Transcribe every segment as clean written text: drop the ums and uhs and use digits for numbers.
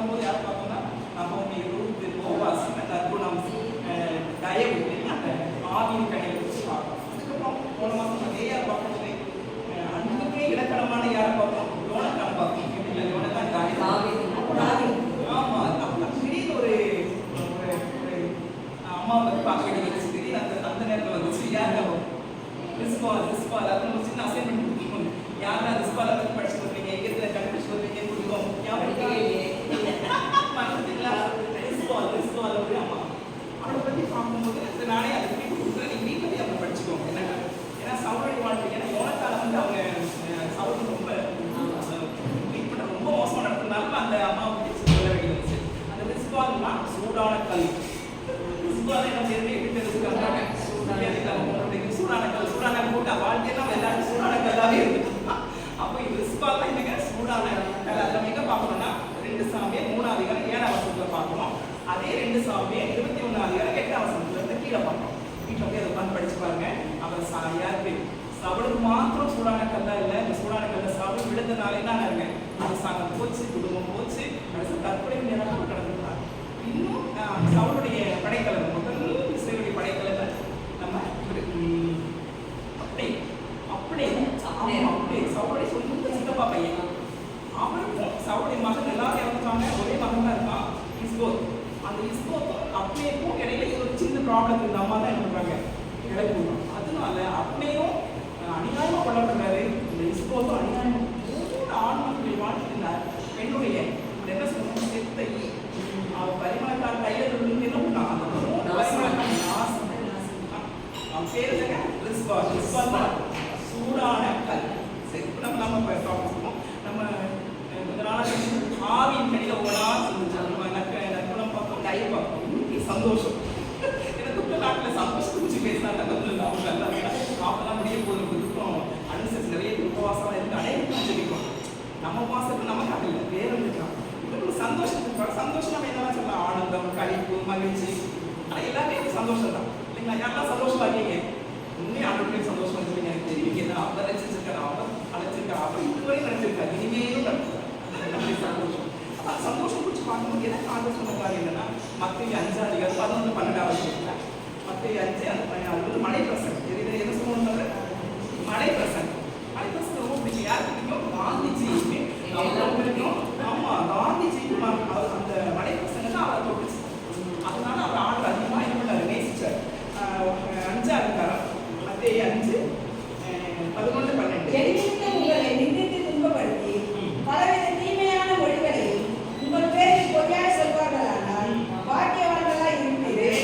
பார்க்கும்போது யாரை பார்த்தோம்னா நகோமி, ரூத், போவாஸ், நற்குணம், தயவு அந்த ஆவியின் கனியை வச்சு பார்க்கணும். அதுக்கப்புறம் போன மாதம் நிறைய பார்க்கணும். அன்புக்கே இலக்கணமான யாரை பார்ப்போம்? யோனத்தான் பார்ப்போம். இல்லை யோனத்தான் ஆமா. திடீர்னு ஒரு அம்மா வந்து பார்க்க வேண்டியது திடீர்னு அந்த நேரத்தில் வந்துச்சு. யார் ரிஸ்பால் அது ஒரு சின்ன அசைன்மெண்ட் கொடுக்கணும். யாரா ரிஸ்பால் பற்றி படிச்சு வருவீங்க, எங்கே கண்டுபிடிச்சு வருவீங்க கொடுக்கும். ரிஸ்பால் ஒரு அம்மா அவளை பற்றி பார்க்கும்போது நானே அதை பற்றி கொடுக்குறேன். நீங்கள் வீட்டில் அவரை படிச்சுக்கோங்க. என்னன்னா ஏன்னா சவுளுடைய வாழ்க்கை, ஏன்னா யோனத்தால வந்து அவங்க சவுல் ரொம்ப மோசமாக நடத்துனாலும் அந்த அம்மாவை பற்றி சொல்ல வேண்டியது. அந்த ரிஸ்பால்னா சூடான கல். ரிஸ்பால் என்ன பேருமே எப்படி தெரிஞ்சுக்கிறாங்க? சூடான கல். சூடான கூட்டா வாழ்க்கையெல்லாம் எல்லாரும் சூடான கல்லாவே இருக்கு. அப்போ இது ரிஸ்பால் தான் என்னங்க சூடான கல். அதில் மிக பார்க்கணும்னா 2 சாமியார் 3ஆம் அதிகாரம் 7ஆம் வசனத்தில் பார்க்கணும். அதே 2 சாமியார் 21ஆம் அதிகாரம் 8ஆம் வசனத்துல இருந்து கீழே பார்க்கணும். வீட்டில் போய் அதை உட்காந்து படிச்சு பாருங்க. அவர் யாருக்கு சவுளுக்கு மாத்திரம் சூடான கல்லா இல்லை. இந்த சூடான கல்ல சவுல் விழுந்தனால என்ன ஆனாருங்க? அரசாங்கம் போச்சு, குடும்பம் போச்சு, அடுத்து தற்கொலை நேரம் கடந்துட்டார். இன்னும் சவுளுடைய படைக்கலர், முதல் இஸ்ரேலுடைய படைக்கலர் நம்ம அப்படியே சவுளுடைய சொந்த சித்தப்பா பையன். அவருக்கும் சவுளுடைய மகன் எல்லாரும் இறந்துட்டாங்க. ஒரே மகன் தான் இருக்கான், இஸ்போத். அந்த இஸ்போத்தும் அப்படியேக்கும் இடையில ஒரு சின்ன ப்ராப்ளம் இந்த அம்மா தான் என்ன பண்றாங்க? கிளப்பி. அதனால அப்படியும் அநியாயமா கொல்லப்படுறாரு. இந்த இஸ்போத்தும் அநியாயமா 3 ஆண்களுடைய வாழ்க்கையினார் பெண்ணுடைய என்ன சொல்லுங்க செத்தை அவன் பரிமாற்றார் கையில இருந்து என்ன பண்ணான்? அந்த 3 பரிமாற்றான் அவன் பேர் இல்லைங்க ரிஸ்பால். ரிஸ்பால் தான் சூடான கல். சரி, நம்ம பார்ப்போம். நம்ம கொஞ்ச நாளாக ஆவியின் கனியில ஒவ்வொன்றா செஞ்சோம். நம்ம நற்குணம் பார்ப்போம், கை பார்ப்போம். சந்தோஷம் எனக்கு நாட்டில் சந்தோஷத்தை குறிச்சு பேசினா அவங்க அப்பதான் முடிய போது துக்கம் அனுசரிச்சு நிறைய உபவாசம் இருக்கு. அனைவருக்கும் ஜெபிக்கும். நம்ம மாசத்துக்கு நமக்கு அது இல்லை, வேற இருக்கலாம். இது சந்தோஷத்துக்கு சந்தோஷம் நம்ம என்னெல்லாம் சொல்லலாம்? ஆனந்தம், கழிப்பு, மகிழ்ச்சி. ஆனால் எல்லாமே சந்தோஷம் தான் இல்லைங்களா? யாரெல்லாம் சந்தோஷமா இருக்கீங்க? உண்மையை ஆண்டவர்களே சந்தோஷமா இருக்கீங்க. எனக்கு தெரியும். அவர் ரசிச்சிருக்காரு, அவர் அழைச்சிருக்காரு, அவர் இதுவரை நினைச்சிருக்காரு, இனிமேலும் நடத்துறாரு. சந்தோஷம். சந்தோஷம் குறிச்சு பார்க்கும்போது எனக்கு ஆண்டு சொன்ன காரியம் என்னன்னா மத்திய 5 அதிகாரம் 11, 12 மத்திய 5 அது வந்து மலை பிரசங்கம். என்ன சொல்லுவாங்க? மலை பிரசங்கம். மலை பிரசங்கம் ரொம்ப பிடிக்கும். யாருக்கு பிடிக்கும்? காந்திஜியுமே பிடிக்கும். ஆமா, காந்திஜிக்கும் அந்த மலை பிரசங்கம் தான் அவரை தொட்டுச்சு. அதனால அவர் ஆண்டு அதிகமாக என்ன பண்ணாரு? நேசிச்சார். 5ஆம் அதிகாரம் மத்திய 5, 11, 12 துன்பப்படுத்தி பலவித தீமையான மொழிகளையும் உங்கள் பேரில் பொய்யாய் சொல்வார்களானால் பாக்கியவான்களாய் இருப்பீர்கள்.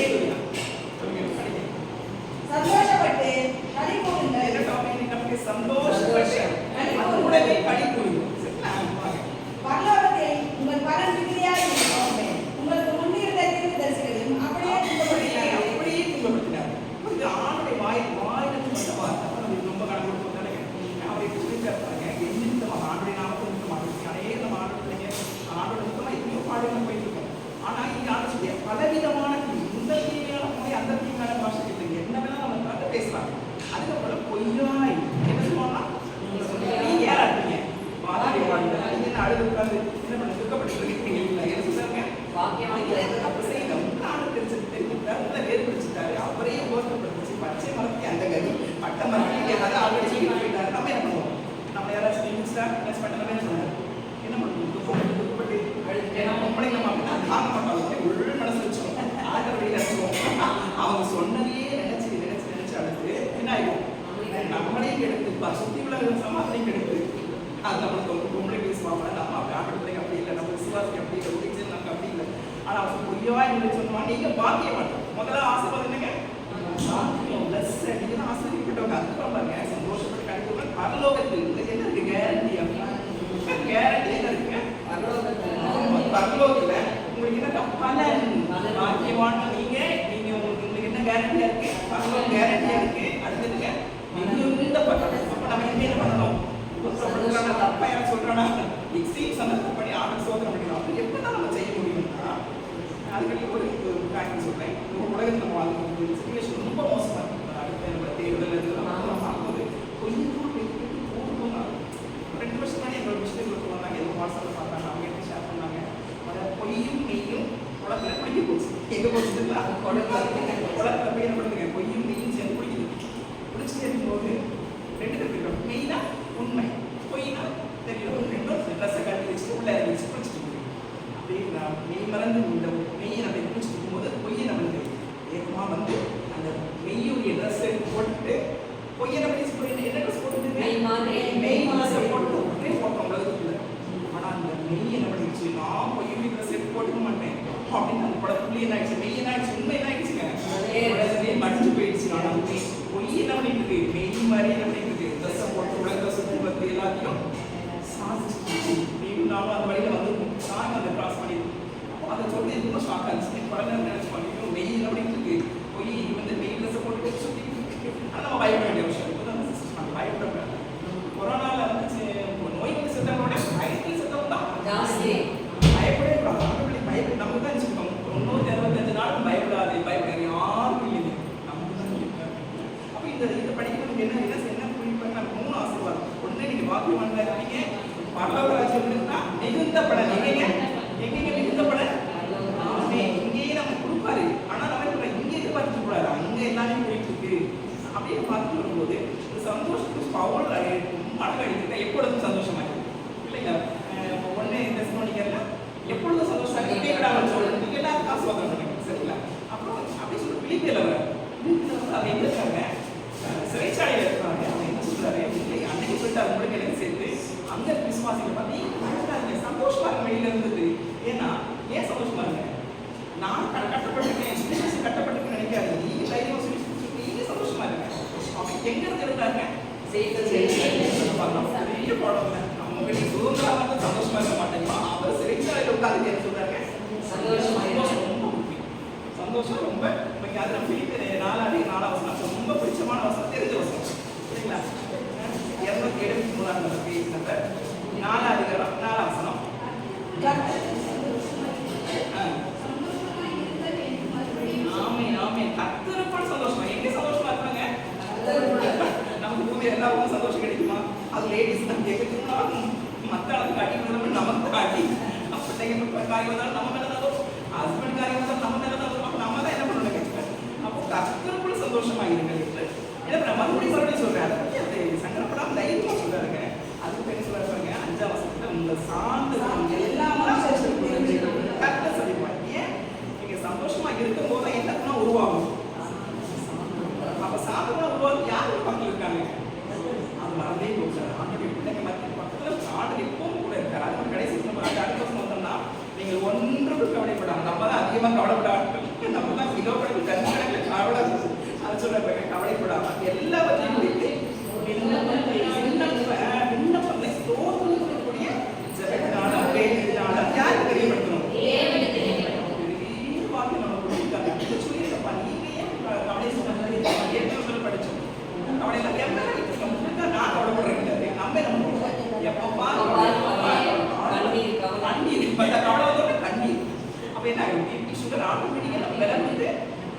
சந்தோஷப்பட்டு களி கூறுங்கள். பரலோகத்தில் உங்கள் பலன் மிகுதியாக இருக்கும். உங்களுக்கு முன்னிருந்த தீர்க்கதரிசிகளையும் அப்படியே துன்பப்படுத்தினார். ஆணுடைய வாயிலிருந்து வந்த வார்த்தை ரொம்ப கடவுள் போட்டாங்க. அவரை சொல்லிட்டாங்க எந்த ஆண்டுடைய நாமத்தை நிறுத்தமாக அநேக ஆண்டுடைய ஆண்டோட முகமாக எத்தனையோ பாடல்கள் போயிட்டு இருக்கோம். ஆனால் இங்கே ஆண்டு சொல்லிய பலவிதமான இந்த தீமையான போய் அந்த தீமையான பாஷை இல்லைங்க. என்ன வேணா நம்ம பார்த்து பேசலாம். அதுக்கப்புறம் பொய்யாய் என்ன சொல்லுவாங்கன்னா நீங்க யாரா இருக்கீங்க? வாதாடி வாழ்ந்த நீங்க என்ன அழுது உட்காந்து என்ன பண்ண துக்கப்பட்டு இருக்கீங்க? இல்லை என்ன சொல்றாங்க? அப்போ செய்யணும். ஆண்டு தெரிஞ்சுட்டாரு, வேறு பிடிச்சிட்டாரு. அவரையே ஓட்டப்படுத்துச்சு. பச்சை மரத்துக்கு அந்த கறி, பட்டை மரத்துக்கு ஏதாவது அவரை செய்ய போயிட்டாரு. நம்ம என்ன பண்ணுவோம்? நம்ம யாராச்சும் நிமிஷம் பட்டணமே என்ன சொன்னார்? என்ன பண்ணுவோம்? துக்கப்பட்டு ஏன்னா பொம்பளைங்க அப்படின்னா தாங்க மாட்டாங்க. உள் மனசு வச்சுக்கோங்க. ஆண்டவரையே நினைச்சுவோம். அவங்க சொன்னதையே நினைச்சு அடுத்து என்ன ஆயிடும்? நம்மளையும் கெடுத்து சுத்தி உள்ள சமாதானம் கெடுத்து அது நம்மளுக்கு ஒரு பொம்பளை பேசுவாங்க. நம்ம அப்படி ஆண்டவரைக்கு அப்படி இல்லை, நம்ம விசுவாசி அப்படி இல்லை, ஒரிஜினல் நமக்கு அப்படி இல்லை. ஆனால் அவங்க பொய்யா இல்லை சொன்னா நீங்க பாக்கிய மாட்டோம். முதல்ல ஆசீர்வாதம் என்னங்க? ஆசிரியப்பட்டவங்க அதுக்கப்புறம் பாருங்க சந்தோஷப்பட்டு கிடைக்கும். பரலோகத்தில் என்ன இருக்கு? கேரண்டி. கேரண்டி என்ன இருக்குங்க? பரலோகத்துல உங்களுக்கு என்ன பலன்? பாக்கியவான் நீங்க உங்களுக்கு என்ன கேரண்டியா இருக்கு? பரலோகம் கேரண்டியா இருக்கு. அடுத்ததுங்க மிகுந்த பலன். அப்ப நம்ம என்ன பண்ணணும்? தப்பா யாரும் சொல்றானா? எக்ஸ்ட்ரீம் சந்தர்ப்பப்படி ஆண்டு சோதனை பண்ணிக்கலாம். எப்பதான் நம்ம செய்ய முடியும்னா அதுக்கு ஒரு காரணம் சொல்றேன். உலகத்தில் நம்ம வாழ்க்கை சிச்சுவேஷன் ரொம்ப மோசமா இருக்கு. அடுத்த தேர்தல் பார்க்கும்போது கொஞ்சம் 2 வருஷம் முன்னாடி எங்களோட விஷயங்களுக்கு வந்தாங்க. எதுவும் வாட்ஸ்அப் வச்சுட்டுங்களா குளத்துல போய் என்ன பண்ணுங்க பொய்யும் மெய்யும் சேர்ந்து குடிக்குது. குடிச்சுட்டு இருக்கும்போது ரெண்டு பேர் மெயினா உண்மை, பொய்னா தெரியும். ரெண்டும் ட்ரெஸ்ஸை கட்டி வச்சுட்டு உள்ள இறங்கி வச்சு குடிச்சிட்டு போகுது. அப்படியே மெய் மறந்து இந்த மெய்யை நம்ம குடிச்சிட்டு இருக்கும்போது பொய்யை நம்மளுக்கு ஏகமா வந்து அந்த மெய்யுடைய ட்ரெஸ் எடுத்து போட்டுட்டு பொய்யை நம்ம என்ன ட்ரெஸ் போட்டுட்டு மெய் மாசை போட்டு அப்படியே போட்டோம் உலகத்துக்குள்ள. ஆனா அந்த மெய் என்ன பண்ணிடுச்சு, நான் பொய்யுடைய ட்ரெஸ் எடுத்து போட்டுக்க மாட்டேன் அப்படின்னு அந்த படத்துக்குள்ளே என்ன ஆயிடுச்சு, மெய் என்ன ஆயிடுச்சு, உண்மை என்ன ஆயிடுச்சுங்க, உலகமே மடிஞ்சு போயிடுச்சு. ஆனா பொய் என்ன பண்ணிட்டு இருக்கு, மெய் மாதிரி என்ன பண்ணிட்டு இருக்கு, ட்ரெஸ்ஸை போட்டு உலக சுத்தம் எல்லாத்தையும் சாதிச்சு நானும் அந்த வழியில வந்து நானும் அதை கிராஸ் பண்ணிடுவோம். அப்போ அதை சொல்லி ரொம்ப ஷாக் ஆச்சு. குழந்தை நினைச்சு பண்ணிட்டு மெய் என்ன பண்ணிட்டு இருக்கு, பொய் வந்து மெய் ட்ரெஸ்ஸை போட்டு சுற்றி ஆனால் நம்ம பயப்பட வேண்டிய விஷயம். இப்போ தான் நம்ம பயப்படக்கூடாது. கொரோனாவில் வந்து நோய் வந்து செத்தவங்களோட பயத்தில் செத்தவங்க தான் ஜாஸ்தி. பயப்படவே கூடாது. பயப்பட நமக்கு தான் வச்சுக்கோங்க. 365 நாள் பயப்படாது, பயப்படாது யாருக்கும் இல்லைங்க, நமக்கு தான் இருக்காங்க. அப்போ இந்த படிக்கிறதுக்கு என்ன புரியுது, நம்ம 3 ஆசீர்வாதம். ஒன்று நீங்கள் வாக்குவான்ல இருக்கீங்க, பரலோக ராஜ்யம் இருக்குன்னா மிகுந்த பலன். எங்கேங்க மிகுந்த பலன்? இங்கேயே நம்ம கொடுப்பாரு. ஆனால் நம்ம இங்கே எதிர்பார்க்க கூடாது, அங்கே எல்லாமே போயிட்டு இருக்கு அப்படியே பார்த்துட்டு வரும்போது இந்த சந்தோஷத்துக்கு பவர் மடங்கு அடிக்கிட்ட எப்பொழுதும் சந்தோஷமாக இல்லைங்களா? ஒன்று தெசலோனிக்கர்ல எப்பொழுதும் சந்தோஷமாக கேட்கறாங்க சொல்லுங்க, எல்லாரும் காசு வாங்க பண்ணுங்க சரிங்களா? அப்புறம் அப்படி சொல்லி பிலிப்பியில் வர அதை எங்க இருக்காங்க, சிறைச்சாலையில் இருக்காங்க. அவன் என்ன சொல்றாரு, அன்னைக்கு சொல்லிட்டு அது கூட எனக்கு சேர்த்து அங்கே விசுவாசிகள் பார்த்து சந்தோஷமா இருக்க வெளியில இருந்தது. ஏன்னா ஏன் சந்தோஷமா இருங்க, நான் கட்டப்பட்டிருக்கேன், சுவிசேஷம் கட்டப்பட்டிருக்கேன்னு நினைக்காது. நீங்க தைரியமா சுவிசேஷம் நீங்க சந்தோஷமா இருங்க. அவங்க எங்க இருந்து இருந்தாங்க, பெரிய பாடம். நம்ம வெளியே சுதந்திரமா தான் சந்தோஷமா இருக்க மாட்டேங்குமா, அவர் சிறைச்சாலையில் உட்காந்து என்ன சொல்றாங்க, சந்தோஷம் ரொம்ப முக்கியம். சந்தோஷம் ரொம்ப நமக்கு. அது நம்ம வீட்டு 4 வசனம் ரொம்ப பிடிச்சமான வசனம், தெரிஞ்ச வசனம் சரிங்களா? 273 பேஜ் நம்பர் 4 அதிகாரம் 4 வசனம். கர்த்தருக்குள் சந்தோஷமா. எங்க சந்தோஷமா இருக்காங்க, நமக்கு பூமி எல்லாருக்கும் சந்தோஷம் கிடைக்குமா? அது லேடிஸ் தான் கேட்குறதுனா மற்ற அளவுக்கு அடிக்கணும், நமக்கு அடி. அப்போ காரியம் வந்தாலும் நம்ம மேலே தான் வரும், ஹஸ்பண்ட் காரியம் வந்தாலும் நம்ம மேலே தான் வரும். அப்போ நம்ம தான் என்ன பண்ணணும் கேட்குறேன். அப்போ கர்த்தருக்குள் சந்தோஷமா இருங்க. ஏன்னா மறுபடியும் சொல்றேன், அதை பற்றி அதை சங்கடப்படாம தைரியமா சொல்றாருங்க. அதுக்கு என்ன சொல்றாங்க, 5ஆம் வசனத்துல உங்களை சார்ந்து எல்லாமே கர்த்தர் சொல்லிடுவாங்க. ஏன் நீங்க சந்தோஷமா இருக்கும் போது என்னன்னா உருவாகும். அப்ப சாந்தமா உருவாகும் யாரு பக்கத்துல இருக்காங்க, அது மறந்தே போச்சாரு. ஆண்டு பிள்ளைங்க பக்கத்துல ஆண்டு எப்பவும் கூட இருக்காரு. அது கடைசி அடுத்த வருஷம் வந்தோம்னா நீங்கள் ஒன்றும் கவலைப்படாம, நம்ம தான் அதிகமா கவலைப்படாம, நம்ம தான் கிலோக்கணக்கில் கண்கணக்கில் கவலை அது சொல்ற கவலைப்படாம எல்லாவற்றையும் குறித்து விண்ணப்பங்களை ஸ்தோத்திரக்கூடிய ஜெபத்தினால வேண்டியதுனால யாருக்கு தெரியப்படுத்தணும், வார்த்தை நம்ம கொடுத்துருக்காங்க. இதை சொல்லியிருக்கப்பா, நீங்க ஏன் கவலை சொன்னது ஏற்கனவே படிச்சோம். கவலை இல்லை எப்ப நான் கவலைப்படுறேன். நம்ம என்ன எப்பப்பா கண்ணீர் கவலை வந்தோட கண்ணீர். அப்ப என்ன பிபி சுகர் ஆட்டோமேட்டிக்கா நம்ம விலை வந்து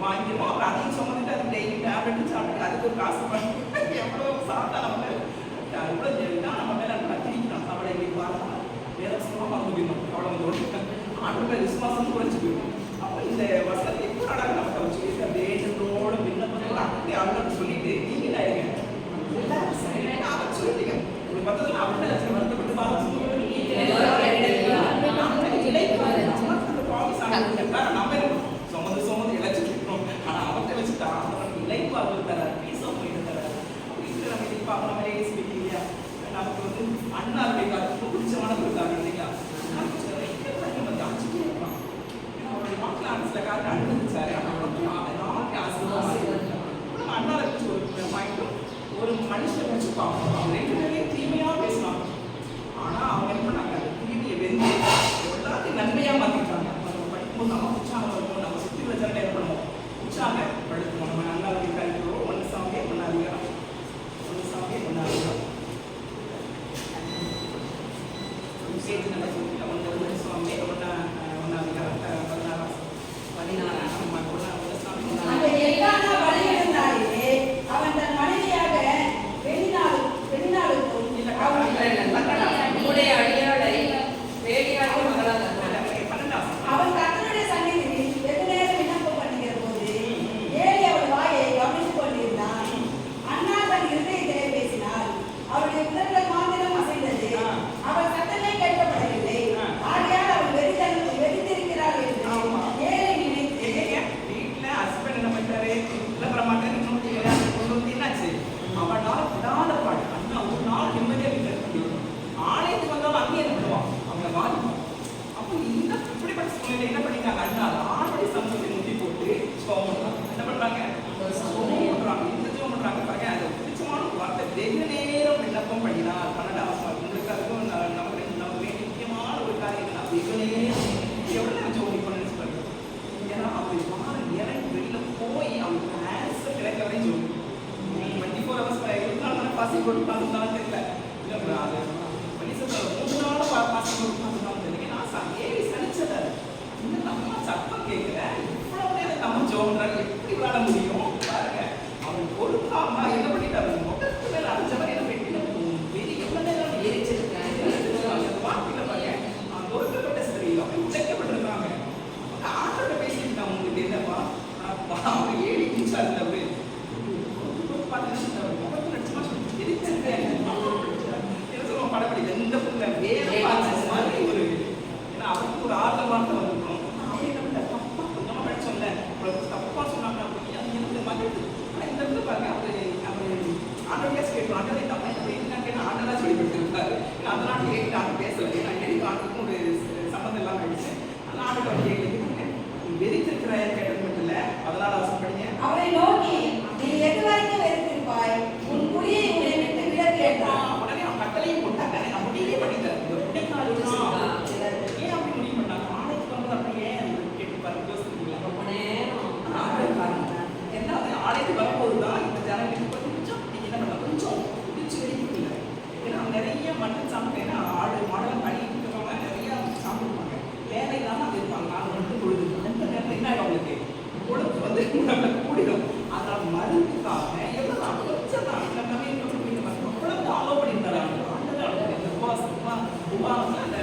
வாங்கிடுவோம். அப்புறம் அதையும் சுமந்துட்டு அது டெய்லி டேப்லெட் சாப்பிட்டு அதுக்கு ஒரு காசு பண்ணி எவ்வளோ சாப்பிட்டா நம்ம எவ்வளோ தான் நம்ம மேலே நம்ம திரிக்கணும். அவளை பார்த்தா வேற சுத்தமாக வாங்கிக்கணும். அவ்வளோ வந்து ஆட்டோமே விசுவாசம் குறைச்சி போயிடும். அப்போ இந்த வசதி எப்போ அழகாக நமக்கு அவர் சொல்லி வேண்டோட விண்ணப்பத்தோட அப்படி அவங்க சொல்லிட்டு நீங்க ஆயிருங்க அவர் சொல்லிட்டீங்க. ஒரு பக்கத்தில் அவர்கிட்ட வருத்தப்பட்டு பாவம் நம்ம சுமந்து இழைச்சிருக்கோம். ஆனா அவர்கிட்ட வச்சுட்டா அவனுக்கு இலைப்பாக தரார், பீசா போயிட்டு தரார். அப்படி நம்ம இழைப்பாக நம்ம லேடிஸ் வீட்டு இல்லையா, நமக்கு வந்து அண்ணாருடைய கார் ரொம்ப பிடிச்சமான ஒரு கார் இல்லைங்களா, நம்ம ஜாச்சிட்டே இருக்கலாம். அவருடைய மக்கள் ஆஃபீஸ்ல கார் அனுபவிச்சாரு. எல்லாருக்கும் ஆசீர்வாதம். நம்ம அண்ணாரை வச்சு ஒரு பாயிண்ட்டும் ஒரு மனுஷனை வச்சு பார்ப்போம். அவங்க 2 பேரையும் தீமையா பேசலாம். ஆனா அவங்க என்ன பண்ணாங்க, அந்த தீமையை வெந்து எல்லாத்தையும் நன்மையா மாத்திட்டாங்க. படிக்கும்போது நம்ம உற்சாகம் இருக்கும். நம்ம சுற்றி வச்சாலே என்ன பண்ணுவோம், உற்சாகம் படுத்துவோம். நம்ம அண்ணாவுடைய கருத்துறோம். 1 சாமியே பண்ணாதீங்க, 1 சாமியே பண்ணாதீங்க. பேஜ் நம்ம சொல்லி 1 சாமியே 1 அவன் தன் மனைவியாக வெளிநாளுக்கும் அவன் கர்த்தருடைய சந்நிதியில் வெகு நேரம் விண்ணப்பம் சூழ்நிலை என்ன பண்ணிட்டாங்க அண்ணா ஆல்ரெடி சமூகத்தை முட்டி போட்டு ஜெபம் பண்றாங்க. என்ன பண்றாங்க? ஜெபம் பண்றாங்க. இந்த ஜெபம் பண்றாங்க பாருங்க. அது பிடிச்சமான ஒரு வார்த்தை. வெகு நேரம் விண்ணப்பம் பண்ணினார். 12ஆம் வசனம். உங்களுக்கு அதுவும் நமக்கு முக்கியமான ஒரு காரியம் என்ன? வெகு நேரம் எவ்வளவு நேரம் ஜெபம் பண்ணணும்னு சொல்றாங்க. ஏன்னா அப்படி வாரம் இறங்கி வெளியில போய் அவங்களுக்கு ஆன்சர் கிடைக்கிறதே ஜெபம். 24 hours 24 மணி பாசி கொடுப்பாங்க தெரியல. இல்ல அது மனுஷன் 3 நாள் பாசி கொடுப்பாங்க தெரியல. நான் ஏறி சலிச்சதாரு. இன்னும் நம்ம சத்தம் கேட்கல. இவ்வளவு நேரம் நம்ம ஜெபம்ன்றாங்க. எப்படி விளையாட முடியும் பாருங்க. அவன் பொறுப்பாமா என்ன பண்ணிட்டாரு? முகத்து மேல அடிச்ச மாதிரி என்ன பெட்டில பெரிய எவ்வளவு நேரம் எரிச்சிருக்கேன். அந்த வார்த்தையில பாருங்க ஒருக்கப்பட்ட ஸ்திரீ அப்படி உடைக்கப்பட்டிருக்காங்க. ஆண்டோட பேசிட்டு உங்களுக்கு என்னப்பா அவன் ஏழி இன்சார்ஜ் அவரு முகத்து நடிச்சுமா எரிச்சிருக்கேன். என்ன சொல்லுவோம் படப்படி எந்த புள்ள வேற பார்த்து மாதிரி ஒரு ஏன்னா அவருக்கு ஒரு ஆறுதல் வார்த்தை வந்துருக்கணும். அப்படி என்ன தப்பா கொஞ்சமா படிச்சோம்ல தப்பா சொன்னாங்க அப்படி அது எனக்கு மகிழ்ந்து. ஆனால் இந்த இடத்துல பாருங்க அவரு ஆண்டோடைய கேட்கணும். ஆண்டோடைய தப்பா என்ன கேட்டு ஆண்டெல்லாம் சொல்லி கொடுத்துருக்காரு. அதெல்லாம் கேட்டு ஆண்டு பேசல. நான் எனக்கு ஆண்டுக்கும் ஒரு சம்மந்தம் எல்லாம் ஆயிடுச்சு. அதனால ஆண்டோட கேட்குறீங்க வெறித்திருக்கிற கேட்டது மட்டும் இல்லை. 14 வருஷம் படிங்க. அவரை நோக்கி நீ எது வரைக்கும் வெறுத்திருப்பாய் உன் குடியை உன்னை விட்டு விட கேட்டான். உடனே அவன் கட்டளையும் போட்டாங்க. நான் முடிவே பண்ணிட்டேன். ஏன் அப்படி முடிவு பண்ணாங்க? ஆணைக்கு வந்து அப்படியே கேட்டு பாருங்க யோசிக்கிறீங்களா? ரொம்ப நேரம் என்ன ஆணைக்கு வரும்போதுதான் இந்த ஜனங்களுக்கு கொஞ்சம் என்ன பண்ண கொஞ்சம் பிடிச்சி வெடிக்கல. ஏன்னா நிறைய மட்டன் சாப்பிட்டேன்னா ஆடு மாடெல்லாம் பண்ணிட்டு இருக்கவங்க நிறைய சாப்பிடுவாங்க. வேலை இல்லாமல் அது இருப்பாங்க. நாங்கள் மட்டும் பொழுது அந்த நேரத்தில் என்ன ஆகிடும் அவங்களுக்கு பொழுது வந்து கூடிடும். அதனால மருந்துக்காக எவ்வளோ தான் கொஞ்சம் தான் நம்ம குழந்தை ஆலோ பண்ணியிருந்தாரு. அந்த உபாசம் அந்த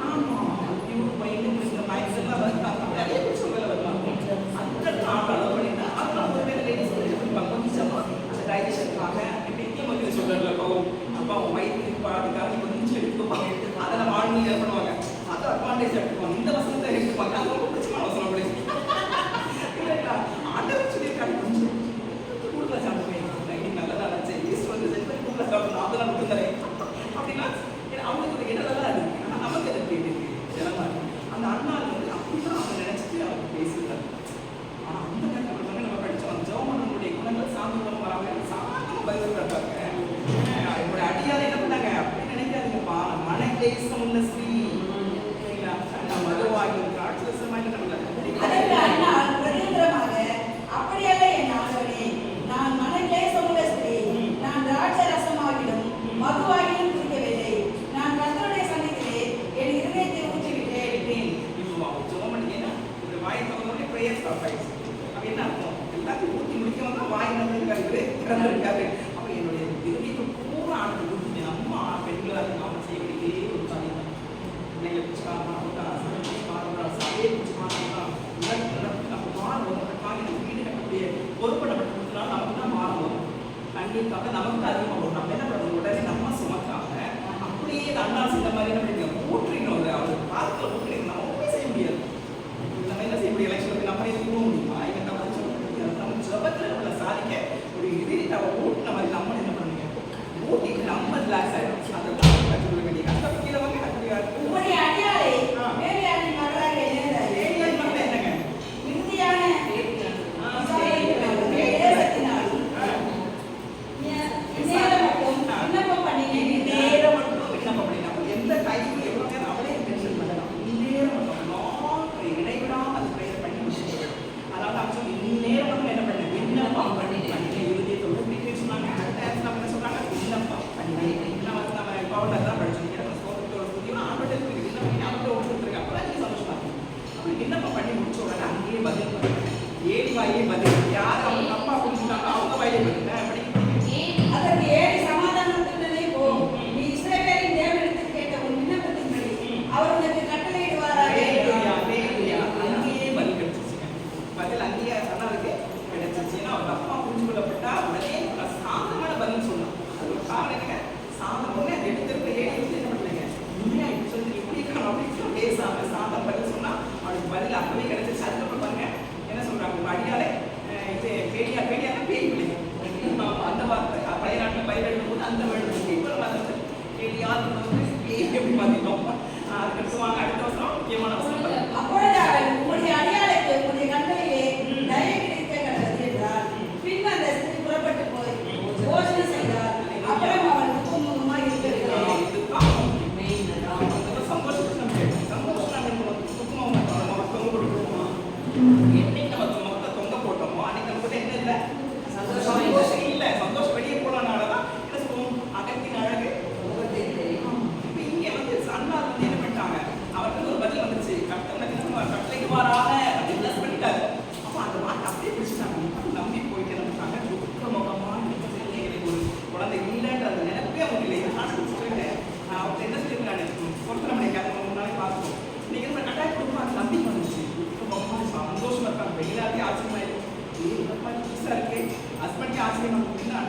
ஆமாம் பியூர் பையன் இந்த மயசெல்லாம் வருவாங்க. நிறைய பேர் சொல்லல வருவாங்க. அந்த ஆள் அலோ பண்ணியிருந்தா அதெல்லாம் ஒரு பேர் லேடிஸ் பண்ணிருப்பாங்க. கொஞ்சமாக அந்த டைஜஷனுக்காக நித்தியம் வந்து சொல்கிறல அப்பா அவங்க வயிற்று பாதுக்காக கொஞ்சம் எடுத்துப்பாங்க. அதை நம்ம ஆளுநர் என்ன பண்ணுவாங்க? அதை அட்வான்டேஜ் எடுத்துப்பாங்க. இந்த வசனத்தை எடுத்துப்பாங்க. அது ரொம்ப பிடிச்சமான வசனம் அப்படி இல்லைங்களா? ஆண்டவர் சொல்லியிருக்காங்க கொஞ்சம் கூடுதலாக சாப்பிடுவேன். நல்லதாக நினச்சேன் ஈஸ்ட் வந்து செட் பண்ணி கூடுதலாக சாப்பிடணும். அதெல்லாம் விட்டுந்தரேன் அப்படின்னா அவங்களுக்கு ஒரு இடம்லாம் இருக்கு. ஆனால் நமக்கு எது இருக்கு ஜனமா அந்த அண்ணா வந்து அப்படிதான் அவங்க நினைச்சிட்டு அவங்க பேசுகிறாங்க. ஆனால் அந்த நேரத்தில் நம்ம படித்தோம் ஜெபமனுடைய குணங்கள் சாந்தம் வராங்க. சாந்தமாக பதில்கிறாங்க. என்னோட அடியால் என்ன பண்ணாங்க அப்படின்னு நினைக்காதீங்கப்பா. மன தேசம் உள்ள ஸ்ரீ மதுவாகி ராட்சசமாக அதற்கு அண்ணா பிரதியுத்தரமாக அப்படியல்ல என் ஆண்டவனே, நான் மனக்லேசமுள்ள ஸ்திரீ, நான் திராட்சரசமாகிலும் மதுவாகிலும் குடிக்கவில்லை. நான் கர்த்தருடைய சந்நிதியிலே என் இருதயத்தை ஊற்றிவிட்டேன். இப்போ ஜெபம் பண்ணீங்கன்னா இந்த வாயை திறந்தோடனே பிரேயர் ஸ்டார்ட் ஆயிடுச்சு. அப்போ என்ன அர்த்தம்? எல்லாத்தையும் ஊற்றி முடிக்கணும்னா வாய் நடந்திருக்காரு திறந்திருக்காரு. அப்போ என்னுடைய இருதயத்தை பூரா ஆண்டு ஊற்றி அம்மா பெண்களாக நாம செய்ய வேண்டியதே ஒரு காரியம் தான். பிள்ளைங்களை பிடிச்சாமா சபையை பிடிச்சமானா நம்ம மாறுவோம். காரியம் வீடு கட்டக்கூடிய பொறுப்படப்பட்டிருந்தாலும் நமக்கு தான் மாறுவோம். கண்டிப்பாக நமக்கு அதிகமாக வரும். நம்ம என்ன பண்ணுவோம்? உடனே நம்ம சுமக்காம அப்படியே அண்ணா இந்த மாதிரி என்ன பண்ணுங்க ஊற்றிக்கணும். அவர் பார்க்கல ஊற்றிக்கணும். நம்ம ஒன்றுமே செய்ய முடியாது. நம்ம என்ன செய்ய முடியும்? எலெக்ஷன் நம்ம தூங்க முடியுமா? இல்லை நம்ம சொல்ல முடியாது. நம்ம ஜபத்தில் நம்மளை சாதிக்க ஒரு இது நம்ம ஊட்டின மாதிரி நம்ம என்ன பண்ணுங்க ஊட்டிட்டு நம்ம ரிலாக்ஸ் ஆகிடும். அந்த கற்றுக்கொள்ள வேண்டிய கஷ்டம் கீழே வாங்க உங்களுடைய அடியாரை வேலையாளின் மகளாக வேலையாள் மகள் என்னங்க இறுதியான விண்ணப்பம் பண்ணினேன். நேரம் மட்டும் விண்ணப்பம் பண்ணினா எந்த டைமும் எவ்வளோ நேரம் அவளே டென்ஷன் பண்ணலாம். இந்நேரம் மட்டும் இடைவிடாம அது ப்ரேயர் பண்ணி முடிச்சுட்டு அதாவது அவங்க சொல்லி இந்நேரம் மட்டும் என்ன பண்ண விண்ணப்பம் பண்ணி இறுதியை தொழில் சொன்னாங்க. அடுத்த நம்ம என்ன சொல்றாங்க? விண்ணப்பம் பண்ணி நம்ம பவுண்டர் தான் படிச்சோம். விண்ணப்பம் பண்ணி முடிச்ச உடனே அங்கேயே பதில் பண்ணுங்க. ஏழி வாயே பதில். யார் அவங்க அப்பா புரிஞ்சுட்டாங்க அவங்க வாயிலே பதில். அதற்கு ஏழி சமாதானத்துடனே போ. நீ இஸ்ரவேலின் தேவனிடத்தில் கேட்ட உன் விண்ணப்பத்தின்படி அவர் உனக்கு கட்டளையிடுவாராக. அங்கேயே பதில் கிடைச்சிச்சுங்க. பதில் அங்கேயே சொன்னதுக்கு கிடைச்சிச்சுன்னா அவங்க அப்பா புரிஞ்சு கொள்ளப்பட்டா உடனே சாந்தமான பதில் சொன்னான். அது ஒரு காரணம் என்னங்க? சாந்தம் உடனே எடுத்திருக்க ஏழி என்ன பண்ணுங்க உண்மையா இப்படி சொல்லி இப்படி இருக்கணும் அப்படின்னு பேசாம சாந்தம் பதில் சொன்னா அவளுக்கு பதில் அப்பவே கிடைச்சிச்சு. அதுக்கப்புறம் பாருங்க என்ன சொல்றாங்க? உங்க அடியாலே இது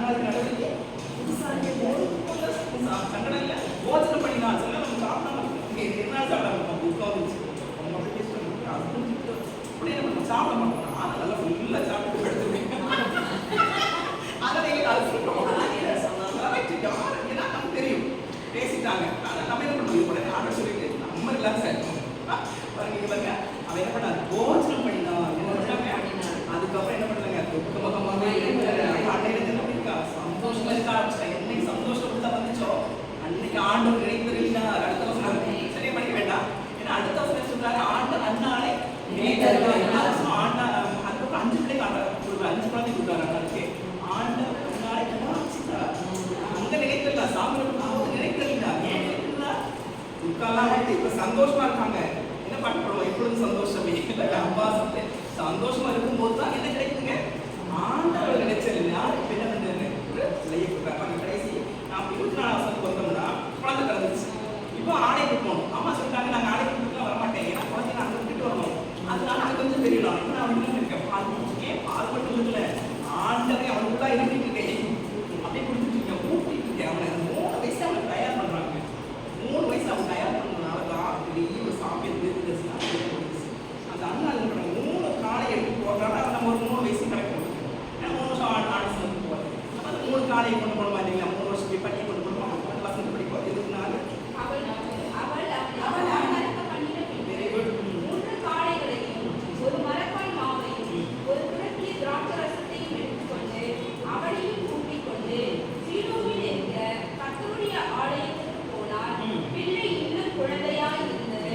அண்ணாளுக்கு நடவடிக்கை சங்கடம் இல்லை போஜனம் பண்ணினா சொல்ல நம்ம சாப்பிடாம என்ன சாப்பிடாம உட்காந்துச்சு அவங்க அப்படி பேசுறாங்க அது அப்படி நம்ம சாப்பிட மாட்டோம் ஆனால் நல்லா ஃபுல்லாக சாப்பிட்டு படுத்துருவேன் அதை நீங்கள் அது சொல்லுவோம் ஏன்னா நமக்கு தெரியும் பேசிட்டாங்க ஆனால் நம்ம என்ன பண்ண முடியும் ஆர்டர் சொல்லிட்டு நம்ம ரிலாக்ஸ் ஆகிடும் பாருங்க பாருங்க அவன் என்ன பண்ணாரு போஜனம் பண்ணினா என்ன பண்ணாங்க அதுக்கப்புறம் என்ன பண்ணாங்க துக்க முகமாகவே இருக்கா சந்தோஷமா இருக்க ஆரம்பிச்சிட்டேன் என்னைக்கு சந்தோஷப்பட்டு வந்துச்சோ அன்னைக்கு ஆண்டவர் நினைத்திருந்தார் அடுத்த வருஷம் சரியா படிக்க வேண்டாம் ஏன்னா அடுத்த வருஷம் சொல்றாரு ஆண்டு அண்ணாலே ஆண்டா அதுக்கப்புறம் 5 பிள்ளைங்க ஆண்டவர் 5 குழந்தை கொடுத்தாரு அண்ணாளுக்கு ஆண்டவர் அண்ணாலே கடாட்சித்தார் அங்க நினைத்திருந்தா சாமி நினைத்திருந்தா ஏன் நினைத்திருந்தா துக்கெல்லாம் வந்து இப்ப சந்தோஷமா இருக்காங்க என்ன பாட்டு போடுவோம் எப்பொழுதும் சந்தோஷமே அப்பா சந்தோஷமா இருக்கும்போது தான் என்ன கிடைக்குங்க ஆண்டவர் நினைச்சது யாருக்கு என்ன பண்றது சிலையை கொடுத்தாங்க கடைசி நாம் 24 வருஷத்துக்கு வந்தோம்னா குழந்தை பிறந்துச்சு இப்போ ஆடைக்கு போகணும் அம்மா சொல்லிட்டாங்க நாங்கள் ஆடைக்கு கொடுத்துலாம் வரமாட்டேன் ஏன்னா குழந்தை நாங்கள் விட்டுட்டு வரணும் அதனால அது கொஞ்சம் தெரியலாம் இப்போ நான் வீட்டில் இருக்கேன் பால் ஏன் பால் மட்டும் இல்லை ஆண்டவை அவனுக்குள்ளா இருந்துட்டு இருக்கேன் அப்படியே கொடுத்துட்டு இருக்கேன் ஊட்டிட்டு இருக்கேன் அவனை 3 வயசு அவனுக்கு தயார் பண்ணுறாங்க 3 வயசு அவன் தயார் பண்ணதுனால தான் பெரிய சாமி அந்த அண்ணா என்ன பண்ணாங்க 3 காலை எடுத்து போடுறாங்க நம்ம ஒரு 3 வயசு கணக்கு போட்டுருக்கோம் ஏன்னா 3 வருஷம் ஆடு சேர்ந்து போகிறோம் அப்போ அந்த 3 காலையை கொண்டு போடுமா இல்லைங்களா 3 வருஷம் போய் பண்ணி கொண்டு போடுவோம் அந்த வசந்த படிப்போம் எதுக்குனால வெரி குட் 3 காளைகளையும் ஒரு மரக்காய் மாவையும் ஒரு குடத்தில் திராட்சை ரசத்தையும் எடுத்துக்கொண்டு அவளையும் கூட்டிக் கொண்டு சீலோவில் இருக்கிற கர்த்தருடைய ஆலயத்துக்கு போனார். பிள்ளை இன்னும் குழந்தையாய் இருந்தது.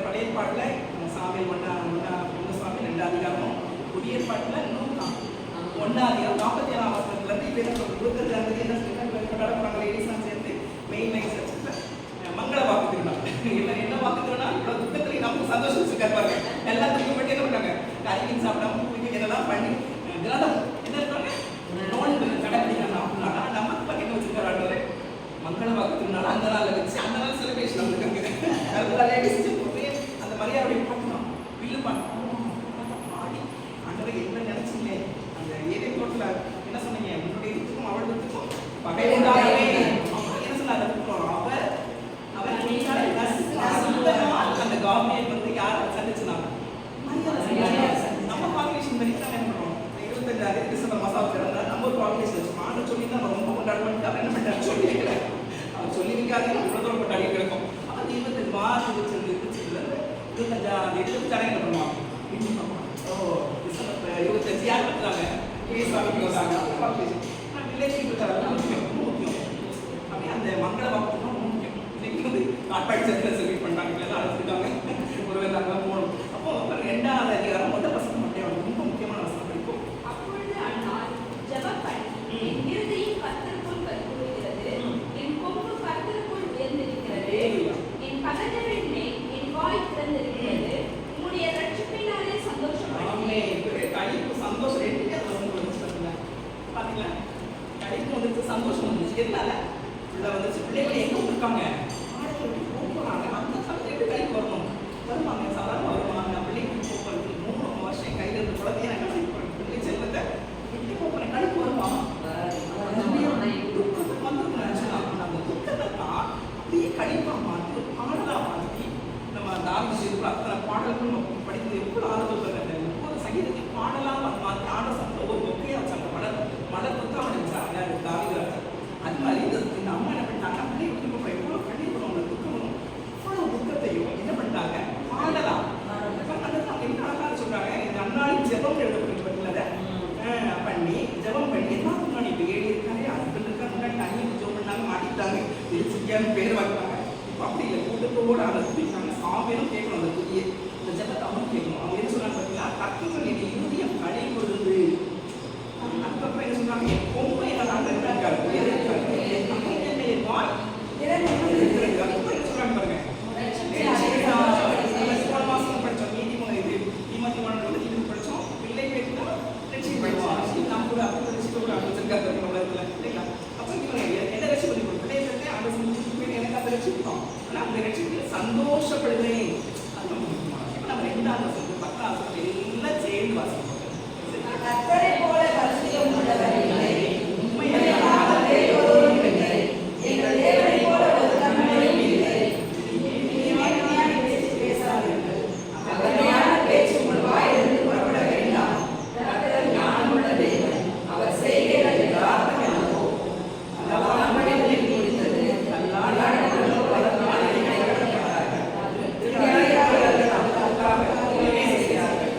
பழைய பாட்டில் சாமியல் ஒன்று சாமி 2 அதிகாரம் புதிய பாட்டில் இன்னும் 1 அதிகாரம் 47ஆம் வசனத்துலேருந்து இப்போ என்ன சொல்றது என்ன சொல்லிட்டாங்க லேடிஸ்லாம் சேர்ந்து மெயின் லைன் சர்ச்சில் மங்கள வாக்கு திருநாள் என்ன வாக்கு திருநாள் இவ்வளோ துக்கத்துலேயும் நமக்கு சந்தோஷம் வச்சுருக்காரு பாருங்க எல்லாத்துக்கும் மட்டும் என்ன பண்ணாங்க கறிமீன் சாப்பிடாம பூமிக்கு என்னெல்லாம் பண்ணி தினம் என்ன இருக்காங்க நோன்பு கடைப்பிடிக்கிறாங்க அப்படின்னா நமக்கு பற்றி என்ன வச்சுருக்காரு மங்கள வாக்கு திருநாள் அந்த நாளில் வச்சு அந்த நாள் செலிப்ரேஷன் வந்துருக்காங்க லேடிஸ் அந்த மரியாதை பார்க்கணும் வில்லு பார்க்கணும் பிடிக்காது இவ்வளவு தூரம் போட்டு அடி கிடக்கும். அது 25 மார்ச் 25 தலையில பண்ணுவாங்க. ஓ டிசம்பர் 25 யார் பண்றாங்க? கேசாமி வந்தாங்க. நான் ரிலேஷன் தரலாம் முக்கியம் முக்கியம். அப்படியே அந்த மங்கள வாக்கு முக்கியம். இன்னைக்கு வந்து காட்பாடி சொல்லி பண்ணாங்க இல்லை அழைச்சிருக்காங்க ஒரு வேலை அங்கெல்லாம் போகணும். அப்போ 2வது அதிகாரம் முதல் வசனம் மட்டும் ரொம்ப முக்கியமான வசனம் இருக்கும். அப்பொழுது அன்னார் ஜெபம் பண்ணி என் இருதயம் கர்த்தருக்குள் கற்குகிறது, என் கொம்பு கர்த்தருக்குள் உயர்ந்திருக்கிறது, என் கதவுகளின் மேல் என் வாய் திறந்திருக்கிறது, உம்முடைய ரட்சிப்பினாலே சந்தோஷப்படுகிறேன். கழிப்பு சந்தோஷம் ரெண்டுமே அது வந்துச்சு பாத்தீங்களா? கழிப்பு வந்துச்சு சந்தோஷம் வந்துச்சு. எதனால உள்ள வந்துச்சு? பிள்ளைகள் எங்க இருக்காங்க? போறாங்க. அந்த சமயத்துக்கு கழிப்பு வரணும் வருவாங்க, சாதாரண வருவாங்க. பிள்ளைக்கு போகிறது 3 வருஷம் கையில் இருந்த குழந்தைய நான் பிள்ளை செல்வத்தை விட்டு போகிறேன். கழிப்பு வருமா? அந்த துக்கத்தை தான் அப்படியே கழிப்பா மாற்றி ஒரு பாடலா மாற்றி நம்ம தாவி செய்து அத்தனை பாடல்கள் நம்ம படித்து எவ்வளவு ஆர்வம் ஒவ்வொரு சங்கீதத்தை பாடலா மாற்றி ஆட சம்பளம் ஒரு மொக்கையா வச்சாங்க. மலர் புத்தகம் அடைச்சாங்க தாவிதராஜா. அது மாதிரி இந்த அம்மா என்ன பண்ணிட்டாங்க? அப்படியே விட்டு எவ்வளவு கண்ணீர் வரும், அவங்க துக்கம் வரும். அவ்வளவு துக்கத்தையும் என்ன பண்ணிட்டாங்க? பாடலாம். என்ன அழகா சொல்றாங்க, இந்த அன்னாளின் ஜெபம் எழுதப்பட்டிருப்பதில்ல பண்ணி ஜெபம் பண்ணி எல்லாரும் முன்னாடி இப்போ ஏழி இருக்காரு, ஹஸ்பண்ட் இருக்கா, முன்னாடி தண்ணி ஜெபம் பண்ணாங்க, மாட்டிட்டாங்க, சிக்கியான பேர் வைப்பாங்க. இப்போ அப்படி இல்லை, கூட்டத்தோடு அதை துதிக்காங்க. சாமியும் கேட்கணும் அந்த துதியை, இந்த ஜெபத்தை அவங்க கேட்கணும். அவங்க என்ன சொல்றாங்க பார்த்தீங்கன்னா, கர்த்தருடைய இருதயம் களி கொள்ளுது. அதுக்கப்புறம் என்ன சொல்றாங்க? என் கொம்பு என்ன இருக்காரு சொல்றாங்க பாருங்க. மாசம் படிச்சோம் நீதிமன்றம் படிச்சோம். பிள்ளை பேருனா நம்ம கூட அப்படி படிச்சுட்டு கூட அமைச்சிருக்காரு இல்லைங்களா? அப்போ இவங்க எந்த ரட்சி பண்ணி பிள்ளைகளுக்கு அந்த பேர் எனக்கு அந்த ரட்சிப்போம். ஆனால் அந்த ரட்சிப்பில் சந்தோஷப்படுகிறேன். அது ரொம்ப முக்கியமான. இப்போ நம்ம 2வது வசனம் 10வது வசனம் எல்லாம் சேர்ந்து வாசிப்போம். கர்த்தரை போல பரிசுத்தம் உள்ளவர் இல்லை, உண்மையாக வேறொருவரும் இல்லை, எங்கள் தேவனை போல ஒரு கண்மலையும் இல்லை. இனிமையான பேச்சு பேசாதீர்கள், அகமையான பேச்சு உங்கள் வாயிலிருந்து புறப்பட வேண்டாம். கர்த்தர் ஞானமுள்ள தேவன், அவர் செய்கைகள் யதார்த்தம் அல்லவோ. அந்த வானமண்டலத்தில் குறித்தது அல்லாடங்களோ பலத்தால் இணைக்கப்பட்டார்கள். நியாயாளர்கள் அவர்களுக்காக ஊழியம் செய்கிறார்கள்.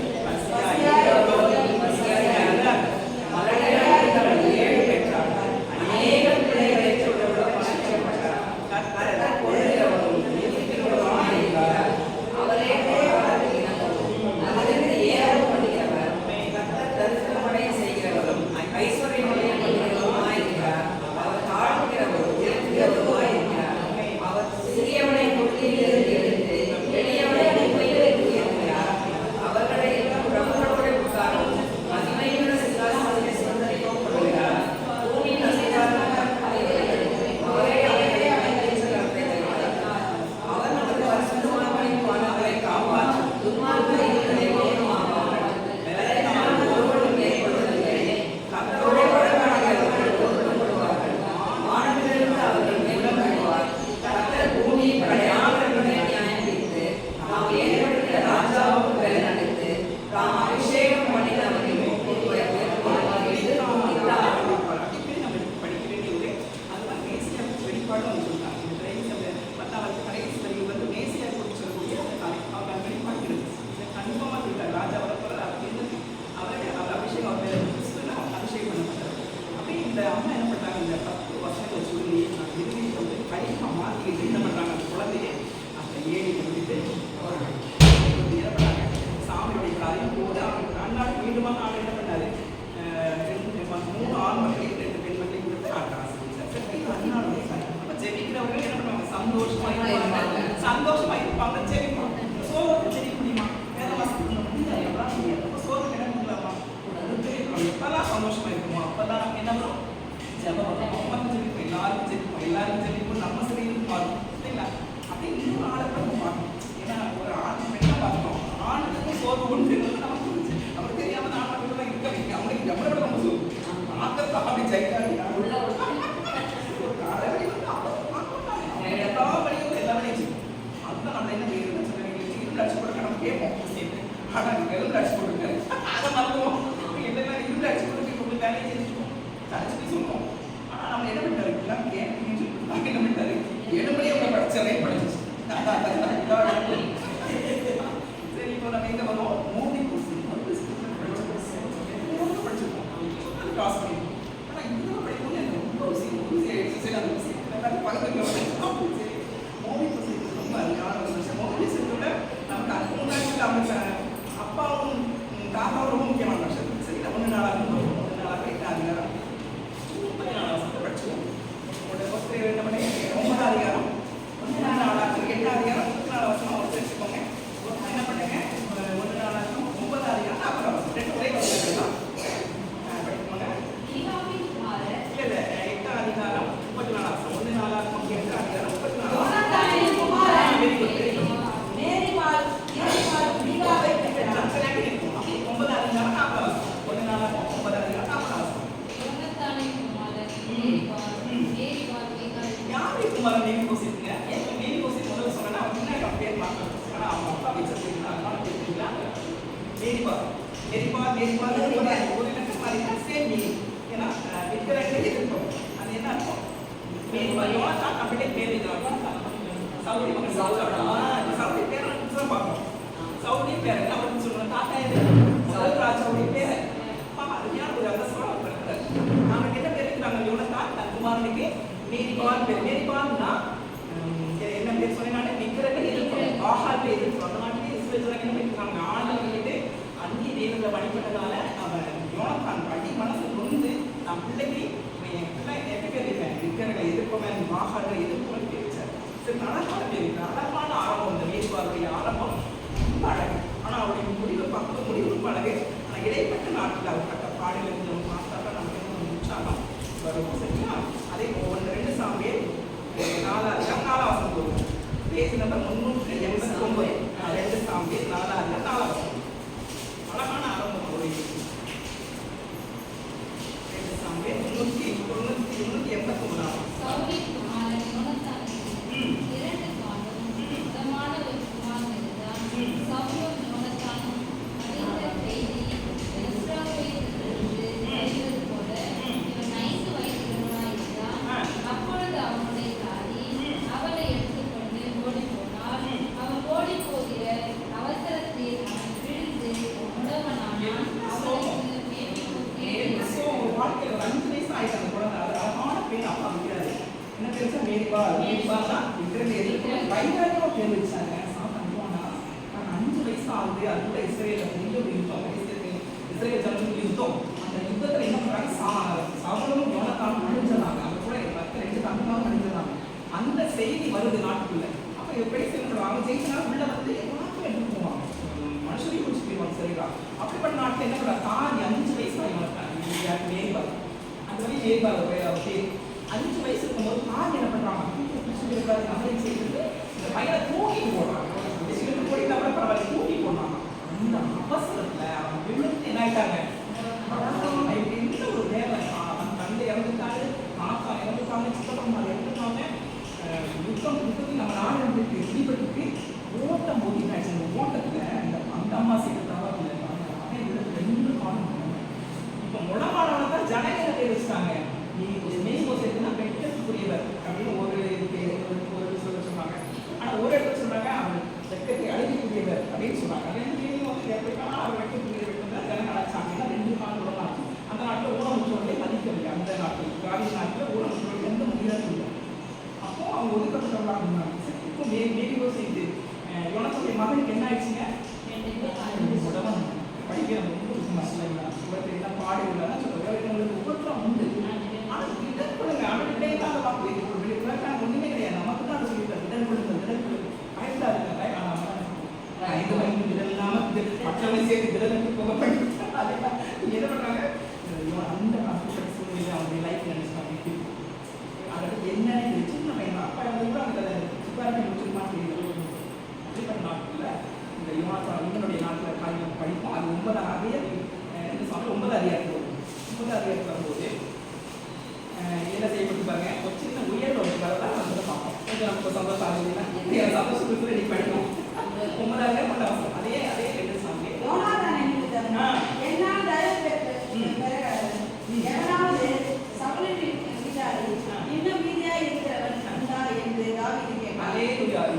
இந்த அம்மா என்ன பண்ணாங்க? இந்த 10 வருஷங்களை சொல்லி இறுதி வந்து கழிப்பா மாற்றிக்கிட்டு என்ன பண்ணுறாங்க? அந்த குழந்தைய அந்த ஏழி வந்துட்டு என்ன பண்ணாங்க? சாமியுடைய காரியம் போது அவங்க அண்ணாடு மீண்டுமாக ஆள் என்ன பண்ணாரு? 3 ஆண் மக்களையும் 2 பெண் மக்களையும் கொடுத்து ஆட்ட ஆசைப்பட்டார். அண்ணாடு அப்போ ஜெபிக்கிறவர்கள் என்ன பண்ணுவாங்க? சந்தோஷமா இருப்பாங்க, ஜெபிப்பாங்க. சோகத்தை ஜெபிக்க முடியுமா? வேற வசதி முடியாது, எவ்வளோ முடியாது. அப்போ சோகம் என்ன பண்ணலாமா? எப்பெல்லாம் சந்தோஷமா இருக்குமோ அப்பதான் என்ன வரும்? ஜெபம் வரும். அம்மாக்கு ஜெபிப்போம், எல்லாருக்கும் ஜெபிப்போம், நம்ம சரீரம் மாறும் இல்லைங்களா? அப்படி இன்னொரு ஆளை நம்ம பார்க்கணும். ஏன்னா ஒரு ஆண் பெண்ணை பார்க்கணும், ஆணுக்கும் சோர்வு உண்டு நமக்கு புரிஞ்சு அவருக்கு தெரியாம நான் மட்டும் இருக்க வைக்க அவங்களுக்கு எவ்வளோ நம்ம சொல்லுவோம். ஆக்கத்தை அப்படி ஜெயிக்காது ஒரு காலவழி வந்து எல்லா வழியும் எல்லா வழியும் செய்யும். அதுதான் நம்ம என்ன செய்யறதுன்னு சொல்லுவாங்க, இரும்பு அடிச்சு போட்டு நம்ம கேட்போம். ஆனால் எலும்பு அடிச்சு போட்டுருக்காரு அதை மறந்துவோம். எல்லாமே இரும்பு அடிச்சு போட்டு உங்களுக்கு வேலையை செஞ்சுருக்கோம், தடிச்சு போய் சொல்லுவோம். ஆனால் நம்ம என்ன பண்ணுறோம்? இப்படிலாம் கேட்கணும்னு சொல்லிட்டு மரம் மேரி கோசிட்டுங்க. ஏன் மேரி கோசிட் முதல்ல சொன்னா அவங்க முன்னாடி அவங்க பேர் பார்க்கணும். ஆனா அவங்க அப்பா வச்சிருக்கீங்களா அதனால பேசுறீங்களா மேரிபால் ஒரு இலக்கம் மாதிரி சேம் மீனிங். ஏன்னா விற்கிறவங்க எதிர்ப்போம் அது என்ன அர்த்தம் மேரிபால் யோனத்தான் அப்படியே பேர் வைக்கிறாங்க. சவுடி மகன் சவுடி பேர் தான் பார்க்கணும். சவுடி பேர் அவருக்கு சொல்லுவோம் தாத்தா எது சவுல் ராஜாவுடைய பேர் அருமையான ஒரு அந்தஸ்தோட அவர் இருக்கிறார். நாங்கள் என்ன பேர் வைக்கிறாங்க யோனத்தான் தன் குமாரனுக்கு மேரிபால் பேர். மேரிபால்னா என்ன பேர் சொன்னேன் விற்கிறவங்க எதிர்ப்போம் ஆஹால் எதிர்ப்போம். அந்த மாதிரி இஸ்ரேல் என்ன வைக்கிறாங்க ஆண்டவர்கிட்ட அந்நிய தெய்வங்களை வழிபட்டதால அவன் யோனத்தான் அடி மனசு நொந்து நான் பிள்ளைக்கு என் பிள்ளை எட்டு பேர் இருக்கேன் விற்கிறவங்களை எதிர்ப்பவன் மாகாணங்களை எதிர்ப்பவன் பேரிச்சார். சரி அழகான பேர் அழகான ஆரம்பம். இந்த மேற்பார்வைய ஆரம்பம் ரொம்ப அழகு. ஆனால் அவருடைய முடிவை பார்க்க முடிவு ரொம்ப அழகு. ஆனால் இடைப்பட்ட நாட்டில் அவர் கட்ட பாடல் நம்ம பார்த்தாக்கா நமக்கு என்ன உற்சாகம் வரும். சரிங்களா? அதே ஒன்று 2 சாமியல் 4 போகும். பேஜ் நம்பர் 389 2 சாமியல் 4 அழகான ஆரம்பம். 2 சாமியல் 389 சவுலின் குமாரன் யோனத்தானுக்கு 2 காலும் இதமான ஒரு குமாரன் இருந்தான். சவுலும் யோனத்தானும் அறிந்த செய்தி இஸ்ரவேலிலிருந்து தெரிந்தது போல இவன் 5 வயதுள்ளவனாய் இருந்தான். அப்பொழுது அவனுடைய தாதி அவனை எடுத்துக்கொண்டு ஓடிப்போனாள். அவன் ஓடிப்போகிற அவசரத்தில் அவன் விழுந்து உடவனானான். அவனுக்கு வாழ்க்கையில் ஒரு 5 வயசு ஆயிட்டு அந்த குழந்தை அது அழகான பேர் அப்பா வைக்கிறாரு. என்ன பேருச்சா மேரிபால் தான் விற்கிறது எதிர்ப்பு வைராக்கியமா பேர் வச்சாங்க. சாப்பிட்டாங்கன்னா 5 வயசு ஆகுது. அதுக்குள்ள இஸ்ரேல பெரிய ஒரு யுத்தம் இஸ்ரேல் ஜனங்களுக்கு யுத்தம். அந்த யுத்தத்தில் என்ன பண்றாங்க சவுலும் யோனத்தானும் அழிஞ்சிடறாங்க. அவங்க கூட மற்ற 2 தங்கமாவும் அழிஞ்சிடறாங்க. அந்த செய்தி வருது நாட்டுக்குள்ள. அப்ப எப்படி சொல்லுவாங்க ஜெயிச்சனால உள்ள வந்து எல்லாத்தையும் எடுத்து போவாங்க. மனுஷரையும் குடிச்சு போயிடுவாங்க. சரிங்களா? அப்படிப்பட்ட நாட்டில் என்ன பண்ணுறாங்க தாதி 5 வயசு யோனத்தான் மேரிபால் அந்த மாதிரி மேரிபால் பேர் 5 வயசு இருக்கும்போது தாதி என்ன பண்றாங்க அவரை செய்து இந்த பையனை தூக்கி போடுறாங்க. போயிட்டா கூட பரவாயில்ல தூக்கி போடுறாங்க. அந்த அவசரத்துல அவங்க விழுந்து என்ன ஆயிட்டாங்க என்ன ஒரு வேலை அவன் தந்தை இறந்துட்டாரு தாத்தா இறந்துட்டாங்க சித்தப்பா இறந்துட்டாங்க. யுத்தத்துக்கு நம்ம நாடு வந்துட்டு பிடிபட்டுக்கு ஓட்டம் போது என்ன ஆயிடுச்சு. அந்த ஓட்டத்துல அந்த அம்மா செய்யறதாவ ரெண்டு காலம் இப்போ முடமானவனை தான் ஜனங்களை பேர் வச்சுட்டாங்க. நீ மேய்கோசேத்துனா வெட்கத்துக்குரியவர் அப்படின்னு ஒரு சொல்ல சொன்னாங்க. ஆனால் ஒரு இடத்துல சொல்றாங்க அவன் வெட்கத்தை அழகிக்குரியவர் அப்படின்னு சொன்னாங்க. எப்படின்னா அவர் வெட்கத்துக்குரியவர் தான் ஜனங்கள் அழைச்சாங்கன்னா 2 காலம் ஆச்சு. அந்த நாட்டில் ஊனமுற்றவர்களை மதிக்கவில்லை. அந்த நாட்டில் காவிரி நாட்டில் ஊனமுற்றவர்கள் எந்த முடியாது இல்லை. அப்போ அவங்க ஒதுக்கப்பட்டவர்களாக இருந்தாங்க. இப்போ மேய்கோசேத்து யோனத்தானுடைய மகனுக்கு என்ன ஆயிடுச்சுங்க உடவன் படிக்கிற எல்லாம் பாடி உள்ளதான் சொல்லுவாங்க. உங்களுக்கு உபத்திரம் உண்டு. ஆனால் விடல் கொடுங்க அவர்கிட்டே தான் பார்க்க ஒண்ணுமே கிடையாது. நமக்கு தான் சொல்லிட்டு விடல் கொடுங்க பயப்படாதுங்க. ஆனால் 5 வயது விடல் இல்லாமல் மற்றவங்க சேர்த்து விடல் போக படிக்கிறாங்க. என்ன பண்றாங்க அந்த சூழ்நிலை அவங்களுடைய லைஃப் நினைச்சாங்க. அதுக்கு என்ன சின்ன பையன் அப்பா கூட அந்த முடிச்சுமா தெரியும். அப்படிப்பட்ட நாட்டில் இந்த இவனுடைய நாட்டில் காரியம் படிப்போம். அது 9 அதிகாரத்தில் வரும்போது என்ன செய்யப்பட்டு பாருங்க ஒரு சின்ன உயர்வு வரதான் நம்ம பார்ப்போம். கொஞ்சம் நமக்கு சந்தோஷம் ஆகுதுன்னா சந்தோஷத்துக்கு ரெடி படிக்கும். 9 அதிகாரம் அதே 2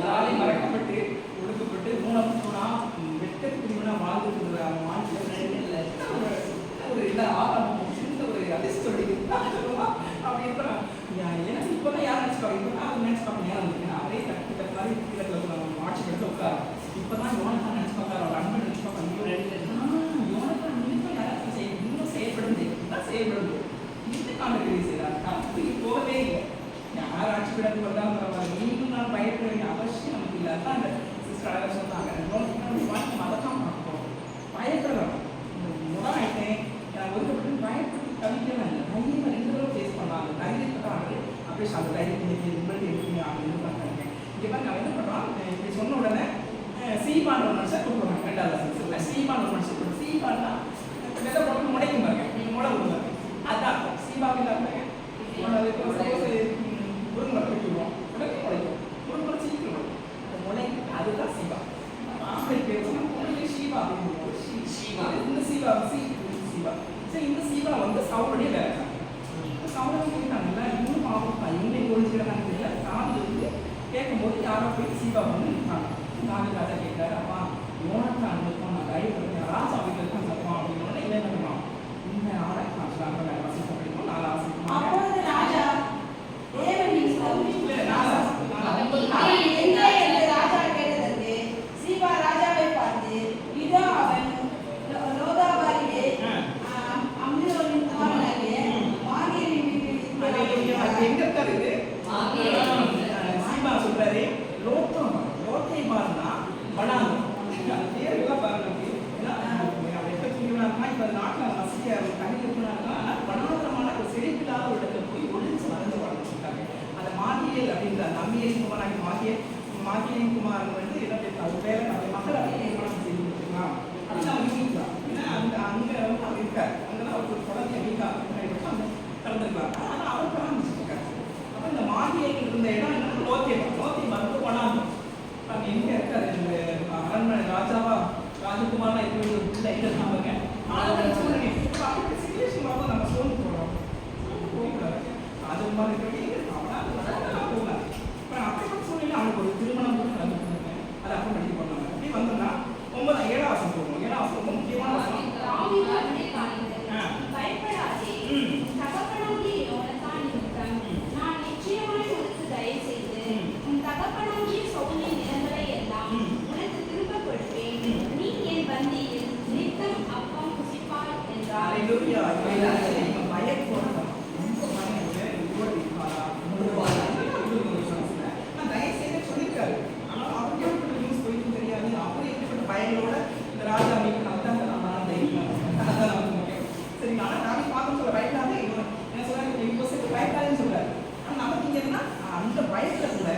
சாமி மறக்கப்பட்டு ஒடுக்கப்பட்டு ஊனமுற்றோனா வெட்கத்துக்குரியவனா வாழ்ந்துட்டு அவன் வாழ்க்கையில ஒரு இல்லை ஆரம்பம் சின்ன ஒரு அதிர்ஷ்டம் அப்படி இருக்கிறான். எனக்கு இப்போதான் யார் நினைச்சுப்பாங்க இப்போதான் அவர் நினைச்சுப்பாங்க நேரம் இருக்கு அவரே கட்டு மாதிரி கீழே ஆட்சி எடுத்து உட்காரு. இப்போதான் யோனத்தான் நினைச்சுப்பாங்க அவர் அன்பு நினைச்சுப்பாங்க. யோனத்தான் இன்னும் யாராச்சும் செய்ய இன்னும் செயல்படுது தான் செயல்படுது இன்னும் காண்பிக்கிறீ செய்யறாரு. அப்படி போகவே இல்லை. யார் ஆட்சி விடத்து வந்தாலும் பரவாயில்ல நீங்களும் நான் பயப்பட வேண்டிய அவசியம் நமக்கு இல்லை. அதான் அந்த சிஸ்டர் அழகாக சொன்னாங்க வாழ்க்கை மதத்தான் பார்ப்போம் பயப்படுறோம். முடம் ஆயிட்டேன் ஒதுக்கப்பட்டு பயப்பட்டு தவிக்கலாம் இல்லை. தைரியமாக 2 தடவை ஃபேஸ் பண்ணாங்க. தைரியப்பட்டாங்க அப்படியே அந்த தைரியத்தை உங்களுக்கு எப்படி அப்படின்னு பார்த்தாங்க. இங்கே பாருங்க அவன் என்ன பண்ணுறான் இப்படி சொன்ன உடனே சீபான் ஒரு மனுஷன் கூப்பிடுவாங்க. 2வது வருஷம் சீபான் ஒரு மனுஷன் கூப்பிடுவோம். சீபான்னா விதை போட்டு முளைக்கும் பாருங்க. நீங்கள் முளை விடுவாங்க அதான் சீபாவில் இருந்தாங்க முருங்கை வளர்த்து வச்சுருவோம். மாகியல் அப்படின்ற அந்த அம்பியல் குமாராகி மாகியல் குமாரன் வந்து என்ன பேர் வேற நம்ம மகள் அப்படின்னு நிர்மாணம் செய்து கொடுத்துக்கலாம் அப்படின்னு அவன் யூனிக்கலாம். ஏன்னா அங்கே வந்து அவர் இருக்கார், அங்கெல்லாம் அவருக்கு ஒரு குழந்தை மீகா அப்படின்னு அங்கே கலந்துருக்கலாம். ஆனால் அவர் பராமரிச்சுருக்காரு. அப்போ இந்த மாகியல் இருந்த இடம் என்னன்னா லோத்தியம் வந்து கொண்டாந்தோம். அங்கே எங்கே இருக்காரு இந்த அரண்மனை ராஜாவா ராஜகுமாரா இருக்க வேண்டிய ஒரு பிள்ளை இங்கே இருக்காங்க. ஆனால் சூழ்நிலை அப்படி சிச்சுவேஷன் பார்த்து நம்ம சோர்ந்து போகிறோம். போகக்கூடாது. ராஜகுமார் இருக்க வேண்டிய போகலாம். இப்போ அப்படிப்பட்ட சூழ்நிலை அவனுக்கு ஒரு திருமணம் கூட நடந்துருக்காங்க. அதை அப்புறம் படிக்க போனாங்க. அப்படி வந்தோம்னா 7ஆம் வசனம் போகணும். 7ஆம் வசனம் ரொம்ப முக்கியமான வசனம். பயப்படாதே, தகப்பனாகிய யோனத்தான் நிமித்தம் நான் நிச்சயமாய் உனக்கு தயவு செய்து உன் தகப்பனாகிய சவுலின் நிலங்களை எல்லாம் உனக்கு திரும்பப் கொடுப்பேன். நீ என் பந்தியில் நித்தம் அப்பம் புசிப்பாய் என்றார். அல்லேலூயா. இவன் பயப்படாதே. ரொம்ப பயம் இவ்வளவு இருப்பாரா? நான் தயவு செய்து சொல்லியிருக்காரு. ஆனால் அவருக்கு எப்படிப்பட்ட நியூஸ் போயிட்டு தெரியாது. அவர் எப்படிப்பட்ட பயங்களோட இந்த ராஜா அமைப்பு அதான் நான் தைரியம் அதான் நமக்கு முக்கியம். சரி, ஆனால் நாளைக்கு பார்க்க சொல்ல பயப்படாதே. என்ன சொல்றாரு? இப்போ பயப்படாதுன்னு சொல்றாரு. ஆனால் நமக்கு இங்கே என்ன அந்த பயத்துல கூட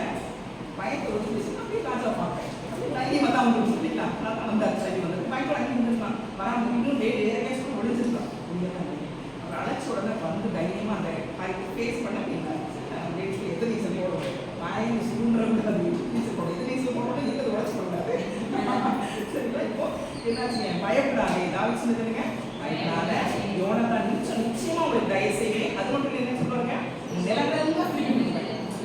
பயத்தை ஒரு பேசி அப்படியே ராஜா பார்ப்பேன். அப்படியே வந்து அவங்க சொல்லிங்களா அந்த சரி வந்து பயப்பட அங்கே இருந்துருக்கலாம். வராமல் இன்னும் ஏற்கனவே சொல்லி ஒழிஞ்சிருக்கலாம். அவர் அழைச்ச உடனே வந்து தைரியமா அந்த ஃபேஸ் பண்ண அப்படின்னா எத்தனை நீச்சல் போடுவோம். வாயில் சுருண்டுறது அது நீச்சல் போடும். எது நீச்சல் போடணும் இருக்கிறது உடச்சு போடாது. சரிங்களா? இப்போ என்னாச்சுங்க? பயப்படாதே. தாவீது சொன்னதுங்க பயப்படாத. யோனத்தான் நிச்சயமா உங்களுக்கு தயவு செய்வேன். அது மட்டும் என்ன சொல்றாங்க? நிலங்கள்லாம் திரும்பி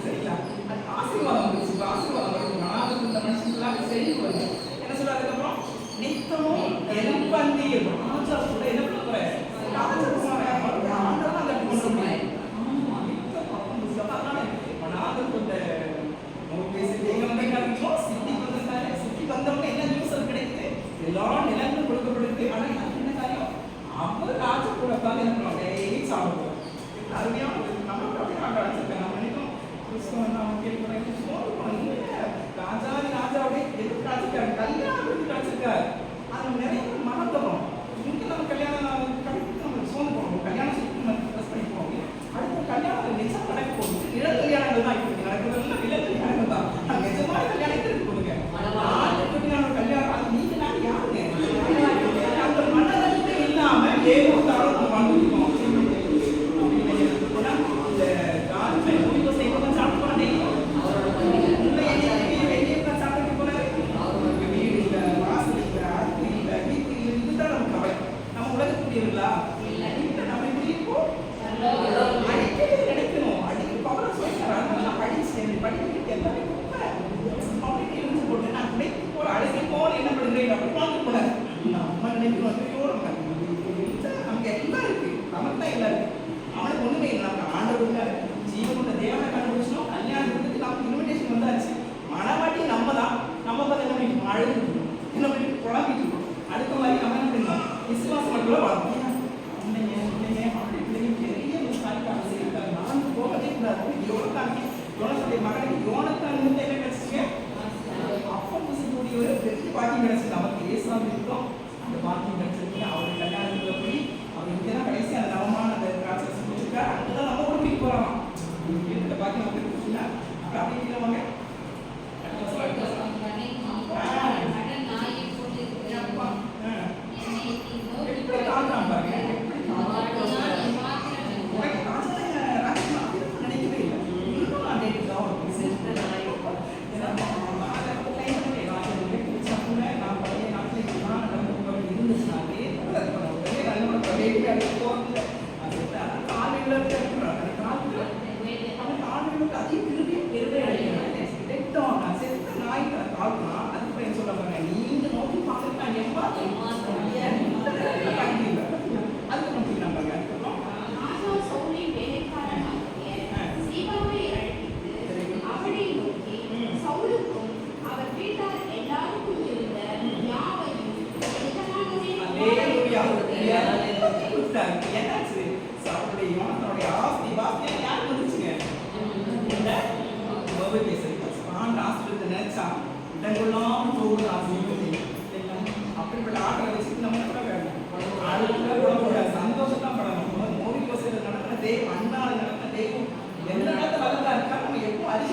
சரிங்களா? அது ஆசீர்வாதம் வந்துச்சு. ஆசீர்வாதம் வரும். நான் இந்த மனுஷங்களாக செய்து வருது. என்ன சொல்றாரு? அதுக்கப்புறம் நித்தமும் எலும்பந்தியில் ராஜா கூட என்ன பண்ண போற? ராஜா ஆண்டவன் அந்த கொண்டு போய் சிட்டி வந்தவங்க என்ன நியூஸ் கிடைக்குது? எல்லா நிலங்களும் கொடுக்கப்படுது. ஆனா என்ன காரியம்? அவர் ராஜா கூட உட்கார்ந்து என்ன பண்ணுவாங்க? டெய்லி சாப்பிடுவோம். அருமையான நம்மளுக்கு அப்படியே ஆண்டு அழைச்சிருக்காங்க. நம்ம நினைக்கும் கிறிஸ்தவன் அவங்க கேட்கிறாங்க ராஜாவுடைய எதுக்கு அழைச்சிருக்காரு? கல்யாணம் எதுக்கு அழைச்சிருக்காரு? அது நிறைய பேர் மறந்துடும். இங்கே நம்ம கல்யாணம் கண்டிப்பாக நம்ம சோர்ந்து போகணும். கல்யாணம் சொல்லி நம்ம ட்ரெஸ் பண்ணி போவோம். அடுத்த கல்யாணம் நிஜம் நடக்க போகுது. இளம் கல்யாணங்கள் தான் இப்போ நடக்கிறதுலாம் இளம் கல்யாணங்கள் தான். நிஜமான கல்யாணத்தை எடுத்து கொடுங்க. கல்யாணம் அது நீங்க நான் யாருங்க? அந்த மனநலத்தை இல்லாம ஏதோ தாரம் வாழ்ந்துருக்கோம். இந்த காலத்துல முடிவு செய்வதும் சாப்பிட்டு சாப்பிட்டு போனாரு. அவருக்கு வீடு இல்லை, வாசல் இல்லை, அடுப்பு இல்லை, வீட்டு இல்லை. இதுதான் நமக்கு கவலை. நம்ம உலகக்கூடியவர்களா? நம்ம இப்படி இருக்கோம். அடிக்கடி கிடைக்கணும். அடிக்கடி பவரை சொல்லிக்கிறாங்க. நான் படிச்சுட்டு எல்லாமே அப்படின்னு இருந்து போட்டு நான் கிடைக்கு போற அழகி போல என்ன பண்ணுறேன் அப்படி பார்க்க கூடாது. நம்ம நினைக்கிறோம் நமக்கு எல்லாம் இருக்கு. நமக்கு தான் எல்லாம் இருக்கு. அவனுக்கு ஒண்ணுமே இல்லை. நமக்கு ஆண்டவர் ஜீவனோட தேவனை கண்டுபிடிச்சோம். கல்யாணத்துக்கு நமக்கு இன்விடேஷன் வந்தாச்சு. மனவாட்டி நம்ம தான். நம்ம பார்த்து என்ன பண்ணிட்டு அழுது என்ன பண்ணிட்டு குழம்பிட்டு இருக்கோம். அடுத்த மாதிரி நம்ம என்ன பண்ணணும்? விசுவாசம் மட்டும் வளர்க்கணும். யோனத்தானுடைய மகனுக்கு யோனத்தான் என்ன கிடைச்சிங்க? அப்பம் புசிக்கக்கூடிய ஒரு பெரிய பாக்கியம் கிடைச்சிருக்கு. நமக்கு ஏசாமி இருக்கோம். அந்த பாக்கியம் கிடைச்சிருக்கு. அவருடைய கல்யாணத்துல போய் அவர் இங்கதான் கடைசி அந்த நவமான அந்த திராட்சை முடிச்சிருக்காரு. அங்கதான் நம்ம கூட போய் போறாங்க. இந்த பாக்கியம் வந்து கொடுத்தீங்கன்னா அப்படி இருக்கிறவங்க எப்படி காட்டுறான் பாருங்க. அப்படிப்பட்ட ஆட்டை வச்சுட்டு நம்ம கூட வேணும். சந்தோஷம் தான் படணும். மோடி கோசையில் நடக்கிற தெய்வம், அண்ணாவில் நடக்கிற தெய்வம் எந்த இடத்துல வல்லதா இருக்கா நம்ம எப்போ அதிக